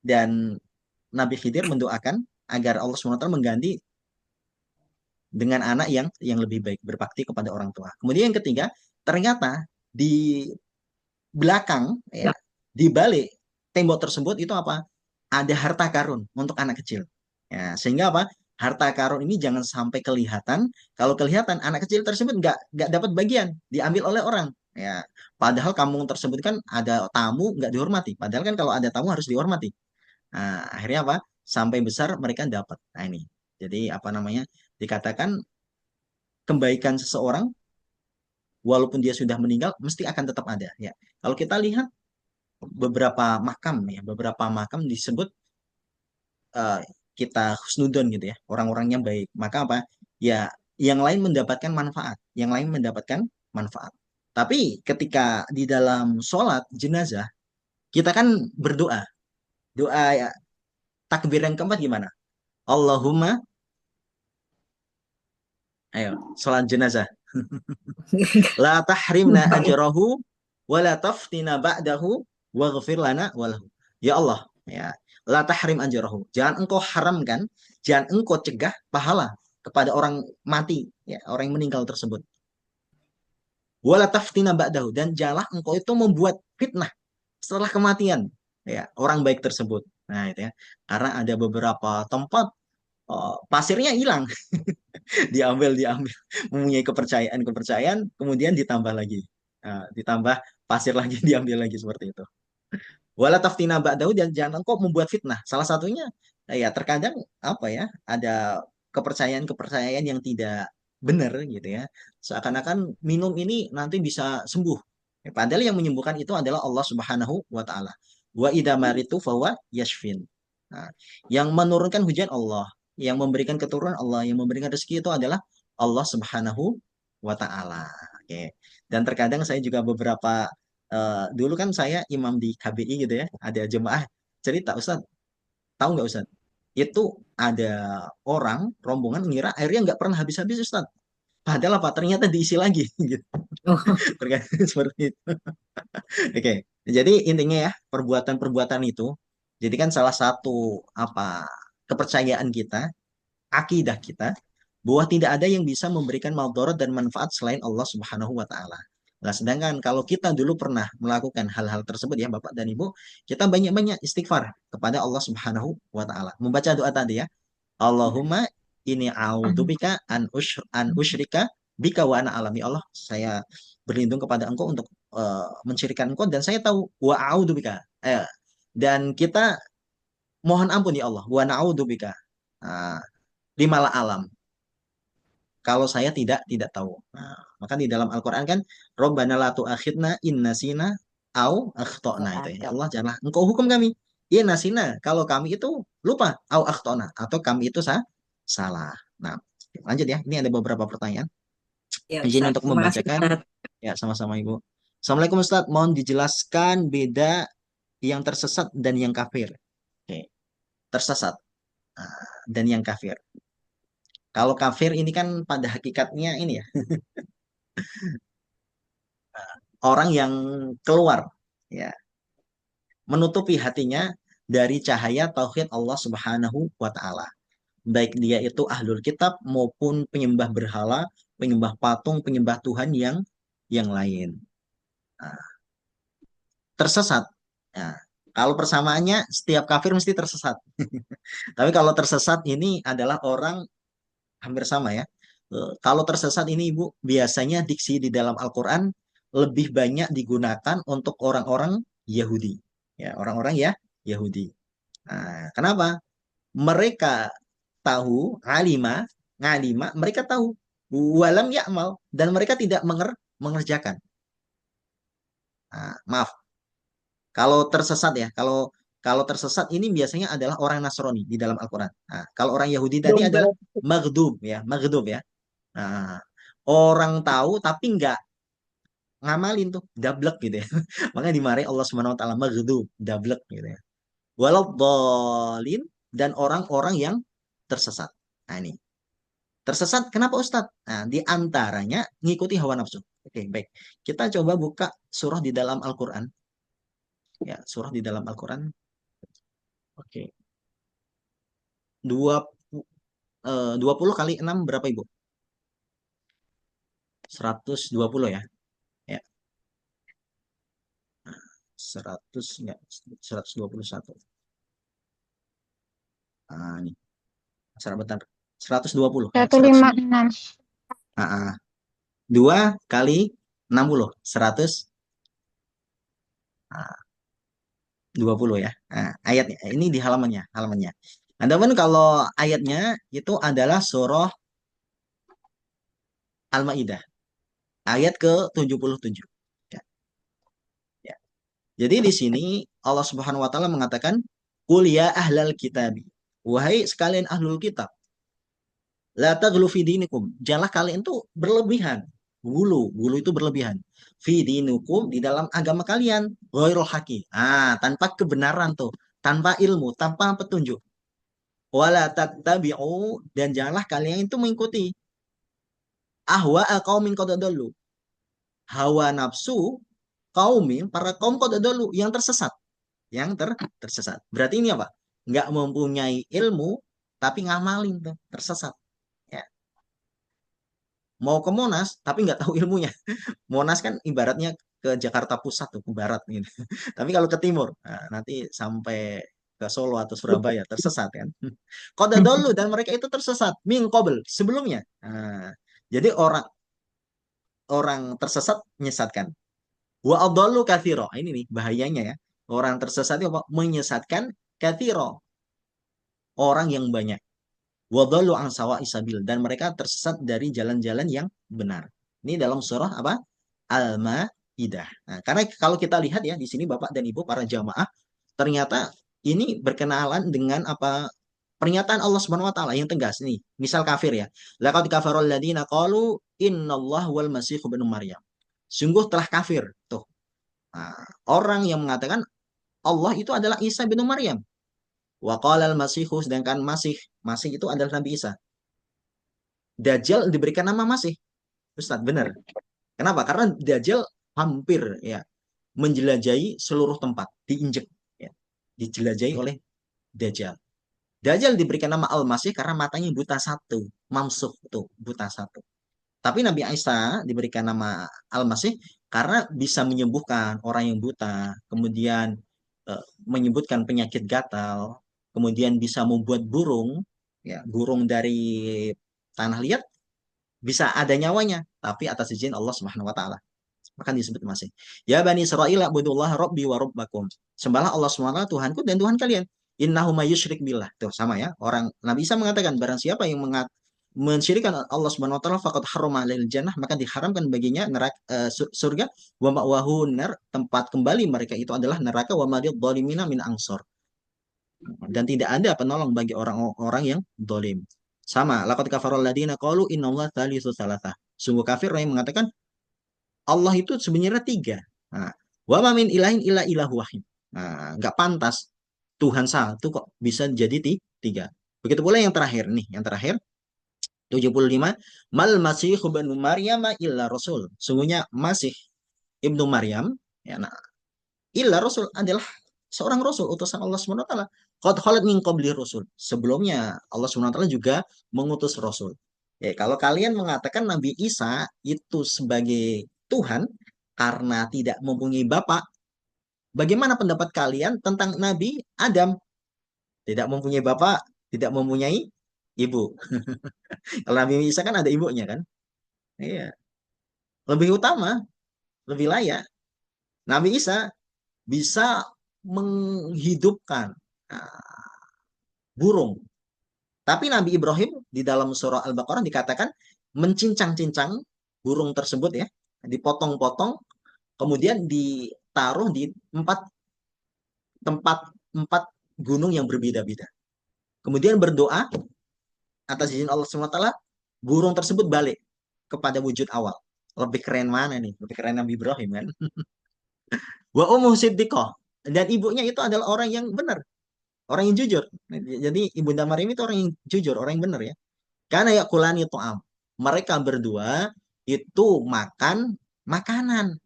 dan Nabi Khidir mendoakan agar Allah SWT mengganti dengan anak yang lebih baik, berbakti kepada orang tua. Kemudian yang ketiga, ternyata di belakang ya, di balik tembok tersebut itu apa? Ada harta karun untuk anak kecil. Ya, sehingga apa? Harta karun ini jangan sampai kelihatan. Kalau kelihatan anak kecil tersebut nggak dapat bagian, diambil oleh orang. Ya, padahal kampung tersebut kan ada tamu nggak dihormati. Padahal kan kalau ada tamu harus dihormati. Nah, akhirnya apa? Sampai besar mereka dapat. Nah ini. Jadi apa namanya? Dikatakan kebaikan seseorang walaupun dia sudah meninggal mesti akan tetap ada. Ya, kalau kita lihat beberapa makam disebut eh, kita husnudon gitu ya, orang-orang yang baik. Maka apa? Ya, yang lain mendapatkan manfaat, yang lain mendapatkan manfaat. Tapi ketika di dalam sholat jenazah, kita kan berdoa. Doa ya, takbir yang keempat gimana? Allahumma, ayo, sholat jenazah. La tahrimna lupa ya. ajrahu, wa la taftina ba'dahu, waghfir lana walahu. Ya Allah, ya, la tahrim ajrahu. Jangan engkau haramkan, jangan engkau cegah pahala kepada orang mati, ya, orang yang meninggal tersebut. Wala taftina ba'dahu, dan janganlah engkau itu membuat fitnah setelah kematian, ya, orang baik tersebut. Nah, itu ya. Karena ada beberapa tempat pasirnya hilang, diambil, mempunyai kepercayaan, kemudian ditambah lagi. Nah, ditambah pasir lagi, diambil lagi seperti itu. Wala taftina ba'dahu, dan jangan engkau membuat fitnah. Salah satunya ya terkadang apa ya, ada kepercayaan-kepercayaan yang tidak benar gitu ya. Seakan-akan minum ini nanti bisa sembuh. Ya, padahal yang menyembuhkan itu adalah Allah Subhanahu wa taala. Wa idza maritu fahuwa yashfin. Nah, yang menurunkan hujan Allah, yang memberikan keturunan Allah, yang memberikan rezeki itu adalah Allah Subhanahu wa taala. Oke. Dan terkadang saya juga beberapa dulu kan saya imam di KBI gitu ya, ada jemaah cerita, Ustaz, tahu nggak Ustaz? Itu ada orang rombongan ngira airnya nggak pernah habis-habis Ustaz. Padahal apa? Ternyata diisi lagi gitu. Oh, Terkadang seperti itu. Oke. Jadi intinya ya, perbuatan-perbuatan itu jadi kan salah satu apa kepercayaan kita, akidah kita bahwa tidak ada yang bisa memberikan madarat dan manfaat selain Allah Subhanahu wa taala. Nah, sedangkan kalau kita dulu pernah melakukan hal-hal tersebut ya Bapak dan Ibu, kita banyak-banyak istighfar kepada Allah Subhanahu wa taala. Membaca doa tadi ya. Allahumma ini a'udzubika an usyrika bika wa ana alami. Allah, saya berlindung kepada Engkau untuk mensyirikan Engkau, dan saya tahu wa a'udzubika. Dan kita mohon ampun ya Allah, wa na'udzubika. Nah, limalah alam, kalau saya tidak tahu. Nah, maka di dalam Al-Qur'an kan Rabbana la tu'akhidna in nasina au akhtana, itu ya. Ya Allah, janganlah engkau hukum kami. In nasina, kalau kami itu lupa, au akhtana, atau kami itu salah. Nah, lanjut ya. Ini ada beberapa pertanyaan. ya Izin Ustadz. untuk Terima kasih membacakan. Ustadz. Ya, sama-sama Ibu. Assalamualaikum Ustaz, mohon dijelaskan beda yang tersesat dan yang kafir. Oke, tersesat dan yang kafir. Kalau kafir ini kan pada hakikatnya ini ya, orang yang keluar, ya, menutupi hatinya dari cahaya tauhid Allah Subhanahu wa taala. Baik dia itu ahlul kitab maupun penyembah berhala, penyembah patung, penyembah Tuhan yang lain. Nah, tersesat. Nah, kalau persamaannya setiap kafir mesti tersesat. Tapi kalau tersesat ini adalah orang hampir sama ya. Kalau tersesat ini Ibu, biasanya diksi di dalam Al-Quran lebih banyak digunakan untuk orang-orang Yahudi. Ya, orang-orang ya Yahudi. Nah, kenapa? Mereka tahu, ngalima, mereka tahu. Walam ya'mal. Dan mereka tidak mengerjakan. Nah, maaf, kalau tersesat ya, kalau tersesat ini biasanya adalah orang Nasrani di dalam Al-Quran. Nah, kalau orang Yahudi tadi adalah Domba. maghdub ya. Nah, orang tahu tapi nggak ngamalin tuh, dablek gitu ya. Makanya dimarahi Allah Subhanahu wa taala maghdub, dablek gitu ya. Walau dolin dan orang-orang yang tersesat. Nah, ini. Tersesat kenapa Ustadz? Nah, di antaranya ngikuti hawa nafsu. Oke, baik. Kita coba buka surah di dalam Al-Qur'an. Ya, surah di dalam Al-Qur'an. Oke. 20 kali 6 berapa Ibu? 120 ya. Ya, 100 enggak, 121. Ah, ini. Bentar. 120 ya, 100. 156. Ah, ah. 2 kali 60, 100. Ah, 20 ya. Nah, ayatnya ini di halamannya. Adapun kalau ayatnya itu adalah surah Al-Maidah ayat ke-77. Ya, ya. Jadi di sini Allah Subhanahu wa taala mengatakan, "Qul ya ahlal kitabi." Wahai sekalian ahlul kitab, la taghlu fi dinikum. Janganlah kalian itu berlebihan. Gulu itu berlebihan. Fi dinikum di dalam agama kalian, ghairul haqi. Tanpa kebenaran tuh, tanpa ilmu, tanpa petunjuk. Wala tattabi'u dan janganlah kalian itu mengikuti ahwa qaumin qad adallu. Hawa nafsu kaumin para kaum qad adallu yang tersesat, tersesat. Berarti ini apa? Nggak mempunyai ilmu tapi ngamalin tuh, tersesat. Ya. Mau ke Monas tapi nggak tahu ilmunya. Monas kan ibaratnya ke Jakarta Pusat tuh, ke barat gitu. Tapi kalau ke timur, nah, nanti sampai ke Solo atau Surabaya tersesat kan. Qad adallu dan mereka itu tersesat min qabl sebelumnya. Nah, jadi orang orang tersesat menyesatkan. Wa adallu katsira. Ini nih bahayanya ya. Orang tersesat itu apa? Menyesatkan katsira. Orang yang banyak. Wa dallu an sawa'i sabil dan mereka tersesat dari jalan-jalan yang benar. Ini dalam surah apa? Al-Maidah. Nah, karena kalau kita lihat ya di sini Bapak dan Ibu para jamaah, ternyata ini berkenalan dengan apa pernyataan Allah Subhanahu wa taala yang tegas nih. Misal kafir ya. Laqad kafarul ladina qalu innallaha wal masih ibnu Maryam. Sungguh telah kafir tuh. Nah, orang yang mengatakan Allah itu adalah Isa bin Maryam. Wa qala al-masihu sedangkan Masih itu adalah Nabi Isa. Dajjal diberikan nama Masih. Ustaz, benar. Kenapa? Karena Dajjal hampir ya menjelajahi seluruh tempat, diinjek ya. Dijelajahi oleh Dajjal. Dajjal diberikan nama Al-Masih karena matanya buta satu, mamsuh tuh, buta satu. Tapi Nabi Isa diberikan nama Al-Masih karena bisa menyembuhkan orang yang buta, kemudian menyebutkan penyakit gatal, kemudian bisa membuat burung, ya, burung dari tanah liat bisa ada nyawanya, tapi atas izin Allah Subhanahu wa taala. Maka disebut Masih. Ya Bani Israil abudullah rabbi wa rabbakum. Sembahlah Allah SWT Tuhanku dan Tuhan kalian. Innahu may yusyrik billah. Tuh sama ya. Orang Nabi Isa mengatakan barang siapa yang mensyirikan Allah Subhanahu wa taala faqad harrama alaihil jannah maka diharamkan baginya neraka surga wa ma'wahu nar tempat kembali mereka itu adalah neraka wa madid dhalimina min ansor dan tidak ada penolong bagi orang-orang yang dolim. Sama, laqad kafarul ladina qalu innallaha thalithu thalathah. Sungguh kafir orang yang mengatakan Allah itu sebenarnya tiga. Nah, wa ma min ilahin illa ilahu wahid. Nah, nggak pantas Tuhan satu kok bisa jadi tiga. Begitu pula yang terakhir nih, yang terakhir 75, mal masih ibnu Maryam illa rasul. Sungguhnya Masih ibnu Maryam, ya, nah, illa rasul adalah seorang rasul utusan Allah Subhanahu wa taala. Qad khalat min qabli rasul. Sebelumnya Allah Subhanahu wa taala juga mengutus rasul. Ya, kalau kalian mengatakan Nabi Isa itu sebagai Tuhan karena tidak mempunyai bapak, bagaimana pendapat kalian tentang Nabi Adam? Tidak mempunyai bapak, tidak mempunyai ibu. Kalau Nabi Isa kan ada ibunya kan? Iya, lebih utama, lebih layak. Nabi Isa bisa menghidupkan burung. Tapi Nabi Ibrahim di dalam surah Al-Baqarah dikatakan mencincang-cincang burung tersebut ya, dipotong-potong, kemudian ditaruh di empat gunung yang berbeda-beda. Kemudian berdoa atas izin Allah SWT, burung tersebut balik kepada wujud awal. Lebih keren mana nih? Lebih keren Nabi Ibrahim kan? Wa ummuhu siddiqah. Dan ibunya itu adalah orang yang benar, orang yang jujur. Jadi Ibunda Maryam itu orang yang jujur, orang yang benar ya. Karena yakulani to'am. Mereka berdua itu makan makanan.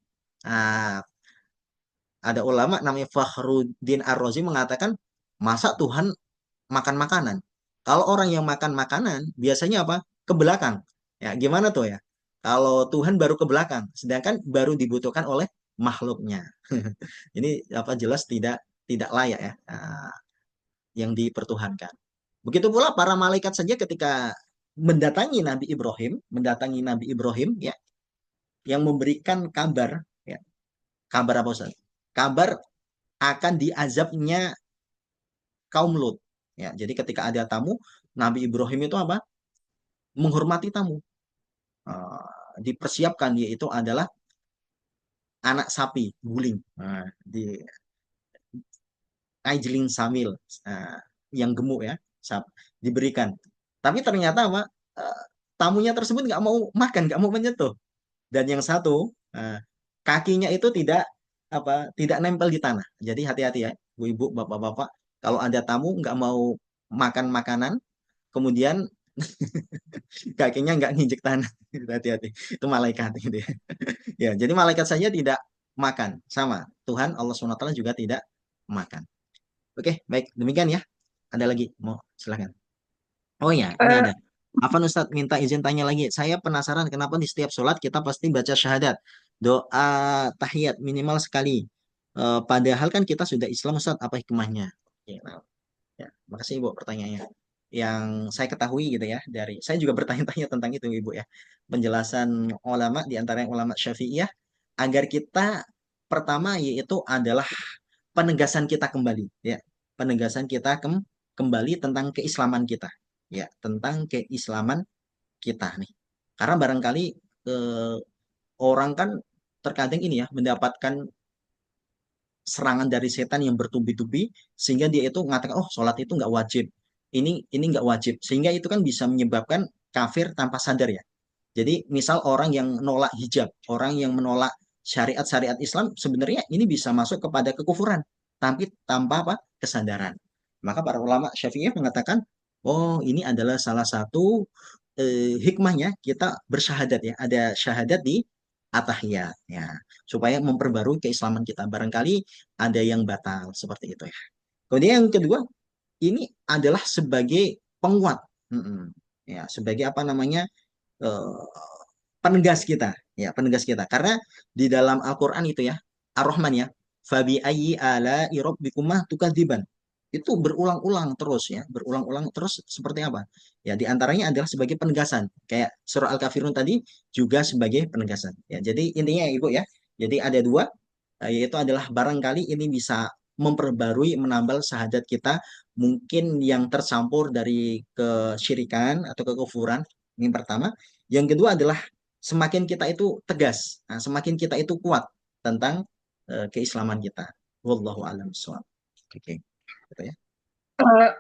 Nah, ada ulama namanya Fakhruddin Ar-Razi mengatakan, masa Tuhan makan makanan? Kalau orang yang makan makanan, biasanya apa? Ke belakang. Ya, gimana tuh ya? Kalau Tuhan baru ke belakang, sedangkan baru dibutuhkan oleh makhluknya. Ini apa jelas tidak layak ya, yang dipertuhankan. Begitu pula para malaikat saja ketika mendatangi Nabi Ibrahim ya, yang memberikan kabar ya, kabar apa Ustaz? Kabar akan diazabnya kaum Lut. Ya, jadi ketika ada tamu, Nabi Ibrahim itu apa? Menghormati tamu. Dipersiapkan yaitu adalah anak sapi guling. Di Aijlin Samil, yang gemuk ya, diberikan. Tapi ternyata apa? Tamunya tersebut nggak mau makan, nggak mau menyentuh. Dan yang satu, kakinya itu tidak nempel di tanah. Jadi hati-hati ya, ibu-ibu, bapak-bapak, kalau ada tamu nggak mau makan makanan, kemudian kakinya nggak nginjek tanah. Hati-hati, itu malaikat gitu ya. Ya, jadi malaikat saja tidak makan, sama Tuhan Allah SWT juga tidak makan. Oke, baik, demikian ya. Ada lagi, mau silakan. Oh ya, ini Eh, ada. Afan Ustadz minta izin tanya lagi. Saya penasaran kenapa di setiap sholat kita pasti baca syahadat. Doa tahiyat minimal sekali. Padahal kan kita sudah Islam Ustadz, apa hikmahnya? Ya, nah, ya, makasih Ibu pertanyaannya. Yang saya ketahui gitu ya, saya juga bertanya-tanya tentang itu Ibu ya. Penjelasan ulama, di antara yang ulama Syafi'iyah, agar kita pertama yaitu adalah penegasan kita kembali ya. Penegasan kita kembali tentang keislaman kita. Ya, tentang keislaman kita nih. Karena barangkali eh, orang kan terkadang ini ya mendapatkan serangan dari setan yang bertubi-tubi sehingga dia itu mengatakan oh sholat itu nggak wajib, ini nggak wajib, sehingga itu kan bisa menyebabkan kafir tanpa sadar ya. Jadi misal orang yang menolak hijab, orang yang menolak syariat-syariat Islam, sebenarnya ini bisa masuk kepada kekufuran tapi tanpa apa kesadaran. Maka para ulama Syafi'iyah mengatakan oh ini adalah salah satu hikmahnya kita bersyahadat ya, ada syahadat di atahiyat ya, supaya memperbarui keislaman kita. Barangkali ada yang batal seperti itu ya. Kemudian yang kedua, ini adalah sebagai penguat, ya, sebagai apa namanya eh, penegas kita, ya penegas kita. Karena di dalam Al-Quran itu ya, Ar-Rahman ya, fabi ayyi ala rabbikumah tukadziban. Itu berulang-ulang terus ya, berulang-ulang terus seperti apa? Ya, di antaranya adalah sebagai penegasan. Kayak surah Al-Kafirun tadi juga sebagai penegasan. Ya, jadi intinya ya, Ibu ya. Jadi ada dua, yaitu adalah barangkali ini bisa memperbarui, menambal syahadat kita mungkin yang tercampur dari kesyirikan atau kekufuran. Ini pertama. Yang kedua adalah semakin kita itu tegas, nah, semakin kita itu kuat tentang keislaman kita. Wallahu a'lam bishawab. Oke, gitu ya.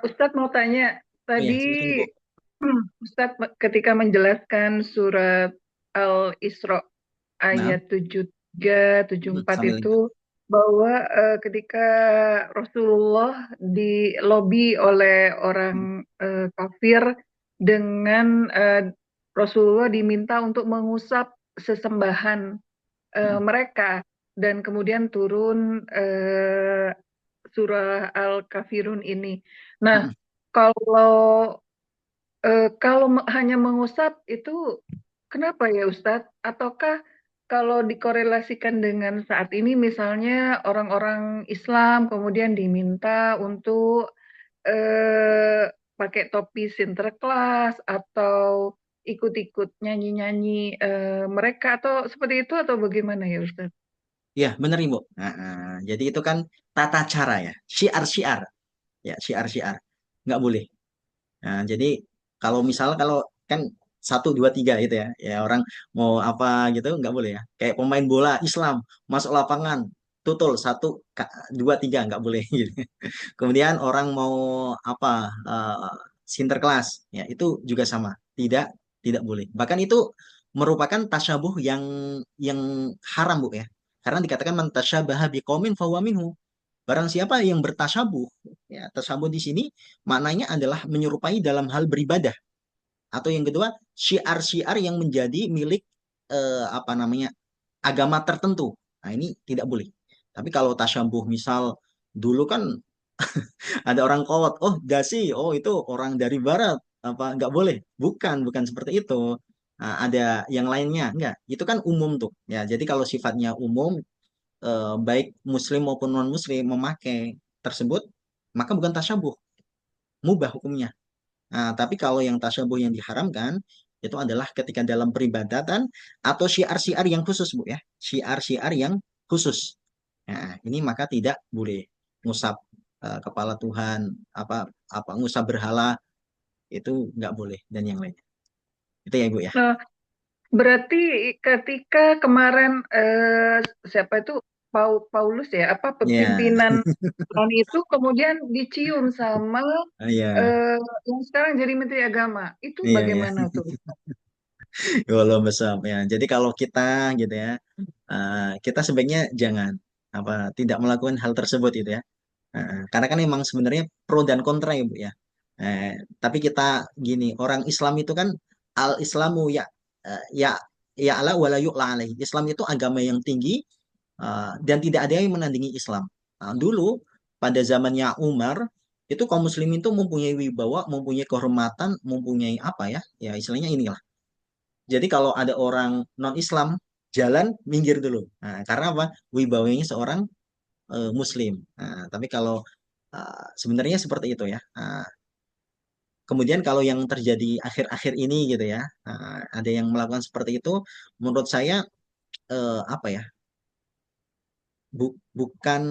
Ustadz mau tanya, Oh ya, tadi silakan Ibu. Ustadz ketika menjelaskan surat Al-Isra Nah, ayat 73, 74 sambil ingat. itu bahwa ketika Rasulullah dilobi oleh orang kafir dengan Rasulullah diminta untuk mengusap sesembahan mereka, dan kemudian turun surah Al-Kafirun ini. Nah, kalau hanya mengusap itu kenapa ya Ustadz? Ataukah kalau dikorelasikan dengan saat ini misalnya orang-orang Islam kemudian diminta untuk pakai topi Sinterklas atau ikut-ikut nyanyi-nyanyi mereka, atau seperti itu, atau bagaimana ya Ustadz? Ya, bener Ibu. Jadi itu kan tata cara ya, syiar-syiar, ya syiar-syiar, nggak boleh. Nah, jadi kalau kan satu dua tiga gitu ya, ya orang mau apa gitu nggak boleh ya. Kayak pemain bola Islam masuk lapangan, tutul satu dua tiga nggak boleh gitu. Kemudian orang mau apa sinterklas, ya itu juga sama, tidak tidak boleh. Bahkan itu merupakan tasyabuh yang haram Bu ya. Karena dikatakan man tasyabaha biqaumin fahuwa minhu. Barang siapa yang bertasabuh, ya tasabuh di sini maknanya adalah menyerupai dalam hal beribadah. Atau yang kedua, syiar-syiar yang menjadi milik apa namanya agama tertentu. Nah ini tidak boleh. Tapi kalau tasabuh misal dulu kan ada orang kolot, oh dasi, oh itu orang dari barat, apa nggak boleh? Bukan seperti itu. Nah, ada yang lainnya, enggak. Itu kan umum tuh. Ya, jadi kalau sifatnya umum, baik muslim maupun non muslim memakai tersebut, maka bukan tasyabuh, mubah hukumnya. Nah, tapi kalau yang tasyabuh yang diharamkan itu adalah ketika dalam peribadatan atau syiar-syiar yang khusus Bu ya, syiar-syiar yang khusus. Nah, ini maka tidak boleh ngusap kepala Tuhan, apa apa ngusap berhala itu nggak boleh dan yang lainnya. Itu ya Bu ya. Nah, berarti ketika kemarin siapa itu Paulus ya, apa Ya, pimpinan itu kemudian dicium sama iya, eh, yang sekarang jadi Menteri Agama, itu iya, iya. bagaimana tuh? Walau besar ya. Jadi kalau kita gitu ya, kita sebaiknya jangan apa tidak melakukan hal tersebut itu ya. Karena kan emang sebenarnya pro dan kontra ya Bu ya. Tapi kita gini, orang Islam itu kan al Islamu ya ya ya ala wala yu'la alaih. Islam itu agama yang tinggi dan tidak ada yang menandingi Islam. Nah, dulu pada zamannya Umar itu kaum muslimin itu mempunyai wibawa, mempunyai kehormatan, mempunyai apa ya? Ya istilahnya inilah. Jadi kalau ada orang non-Islam jalan minggir dulu. Nah, karena apa? Wibawanya seorang Muslim. Nah, tapi kalau sebenarnya seperti itu ya. Kemudian kalau yang terjadi akhir-akhir ini gitu ya, ada yang melakukan seperti itu, menurut saya apa ya? Bukan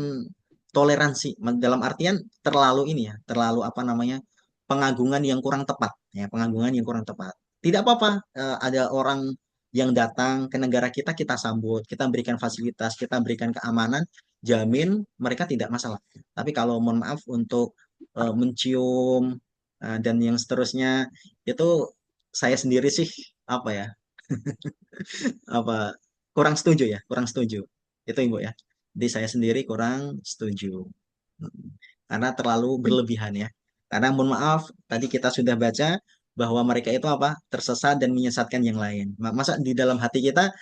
toleransi dalam artian terlalu ini ya, terlalu apa namanya? Pengagungan yang kurang tepat ya, pengagungan yang kurang tepat. Tidak apa-apa ada orang yang datang ke negara kita, kita sambut, kita berikan fasilitas, kita berikan keamanan, jamin mereka tidak masalah. Tapi kalau mohon maaf untuk mencium dan yang seterusnya itu saya sendiri sih apa ya, apa kurang setuju ya, kurang setuju. Itu Ibu ya. Jadi saya sendiri kurang setuju. Mm. Karena terlalu berlebihan ya. Karena mohon maaf, tadi kita sudah baca bahwa mereka itu apa? Tersesat dan menyesatkan yang lain. Masa di dalam hati kita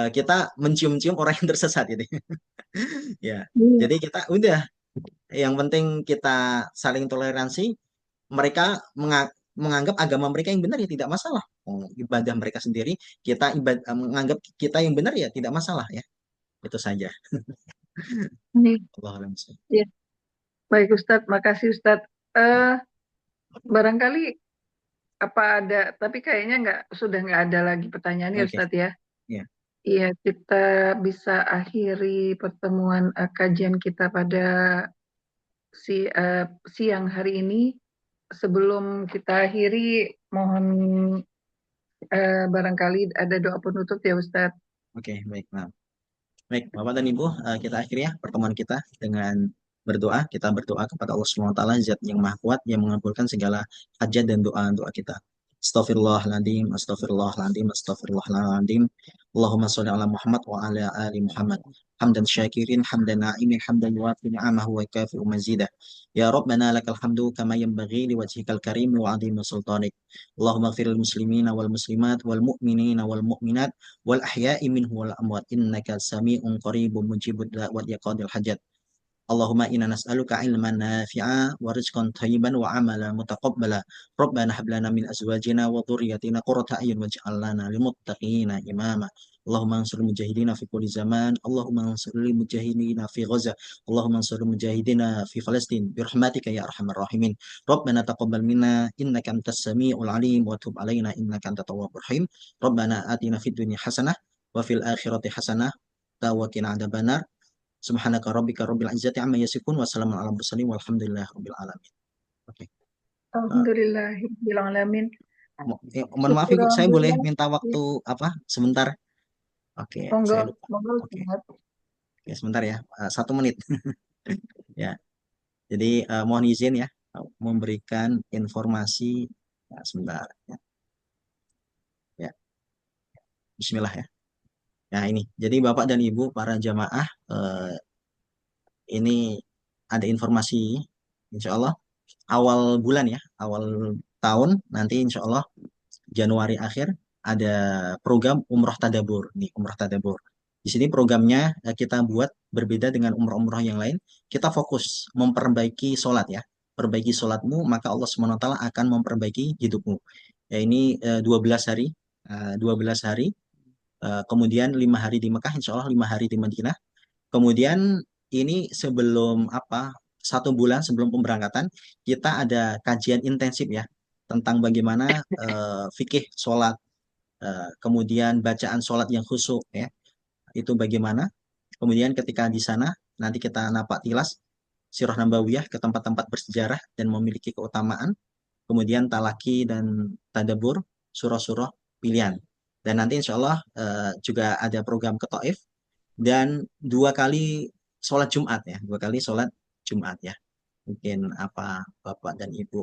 kita mencium-cium orang yang tersesat gitu. Ya. Iya. Jadi kita udah yang penting kita saling toleransi. Mereka menganggap agama mereka yang benar ya tidak masalah. Oh, ibadah mereka sendiri, kita menganggap kita yang benar ya tidak masalah ya. Itu saja. Ini, Allah alam. ya. Baik Ustadz, makasih Ustadz. Eh, barangkali apa ada, tapi kayaknya sudah nggak ada lagi pertanyaan ya Oke. Ustadz ya. Ya. Iya, kita bisa akhiri pertemuan kajian kita pada siang hari ini. Sebelum kita akhiri, mohon barangkali ada doa penutup ya Ustadz. Oke, baik. Nah, baik, Bapak dan Ibu, kita akhiri ya pertemuan kita dengan berdoa. Kita berdoa kepada Allah Subhanahu wa taala, Zat yang Maha Kuat yang mengabulkan segala hajat dan doa-doa kita. Astagfirullahaladzim, astagfirullahaladzim, astagfirullahaladzim. Allahumma sholli ala Muhammad wa ala ali Muhammad. Hamdan syakirin, hamdan na'imin, hamdan yuafi ni'amahu wa kafi'u mazidah. Ya Rabbana lakal hamdu kama yanbaghi liwajhikal karim wa 'azimi sultanik. Allahumma ighfiril muslimina wal muslimat wal mu'minina wal mu'minat wal ahya'i minhu wal amwat innaka sami'un qaribun mujibud da'wat ya qadil hajat. Allahumma inna nas'aluka ilman nafi'a wa rizqan thayyiban wa amalan mutaqabbala. Rabbana hab lana min azwajina wa dhurriyyatina qurrata a'yun waj'al lana lil muttaqina imama. Allahumma ansur mujahidina fi kulli zaman. Allahumma ansur lil mujahidina fi Gaza. Allahumma ansur mujahidina fi Palestin. Birahmatika ya arhamar rahimin. Rabbana taqabbal minna innaka antas samiul alim wa tub alaina innaka antat tawwabur rahim. Rabbana atina fid dunya hasanah wa fil akhirati hasanah wa qina adzabannar. Subhanaka rabbika rabbil izzati amma yasifun wa salamun ala mursalin walhamdulillahi rabbil alamin. Oke. Alhamdulillahirabbil alamin. Mohon maaf Ibu, saya boleh Syukur minta waktu apa sebentar? Oke, monggo, saya lupa. monggo Oke, Ustaz. oke sebentar ya, 1 menit. Ya, jadi mohon izin ya, memberikan informasi. Ya, sebentar. Ya, ya. Bismillah ya. Nah ini, jadi Bapak dan Ibu para jamaah, ini ada informasi, insya Allah awal bulan ya, awal tahun nanti insya Allah Januari akhir ada program Umroh Tadabur nih, Umroh Tadabur. Di sini programnya kita buat berbeda dengan umroh-umroh yang lain. Kita fokus memperbaiki sholat ya. Perbaiki sholatmu, maka Allah SWT akan memperbaiki hidupmu. Ya ini 12 hari, 12 hari, kemudian 5 hari di Mekah, insya Allah 5 hari di Madinah. Kemudian ini sebelum apa 1 bulan sebelum pemberangkatan kita ada kajian intensif ya tentang bagaimana fikih sholat, kemudian bacaan sholat yang khusyuk ya itu bagaimana. Kemudian ketika di sana nanti kita napak tilas sirah nabawiyah ke tempat-tempat bersejarah dan memiliki keutamaan. Kemudian talaki dan tadabur surah-surah pilihan. Dan nanti insya Allah juga ada program ke Taif dan 2 kali sholat Jumat ya, 2 kali sholat Jumat ya. Mungkin apa Bapak dan Ibu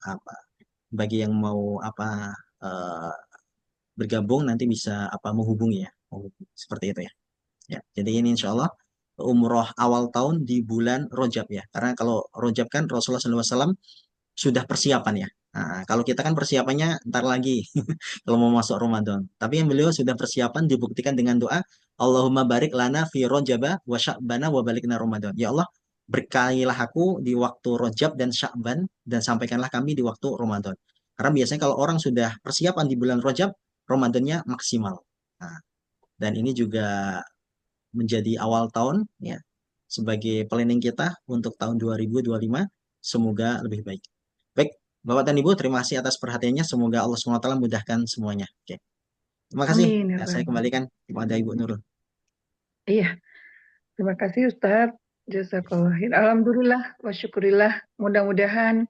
apa bagi yang mau apa bergabung nanti bisa apa menghubungi ya, seperti itu ya. Ya, jadi ini insya Allah umroh awal tahun di bulan Rojab ya, karena kalau Rojab kan Rasulullah SAW sudah persiapan ya. Nah, kalau kita kan persiapannya ntar lagi kalau mau masuk Ramadan. Tapi yang beliau sudah persiapan dibuktikan dengan doa, Allahumma barik lana fi Rojaba wa Sya'bana wa balikna Ramadan. Ya Allah, berkahilah aku di waktu Rojab dan Sya'ban dan sampaikanlah kami di waktu Ramadan. Karena biasanya kalau orang sudah persiapan di bulan Rojab, Ramadannya maksimal. Nah, dan ini juga menjadi awal tahun ya sebagai planning kita untuk tahun 2025 semoga lebih baik. Baik, Bapak dan Ibu, terima kasih atas perhatiannya. Semoga Allah SWT mudahkan semuanya. Oke. Terima kasih. Amin ya Ya, saya Rabbi. kembalikan kepada Ibu Nurul. Iya, terima kasih Ustaz. Jazakallah khair. Alhamdulillah wa syukurillah. Mudah-mudahan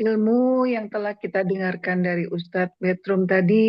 ilmu yang telah kita dengarkan dari Ustadz Bedrum tadi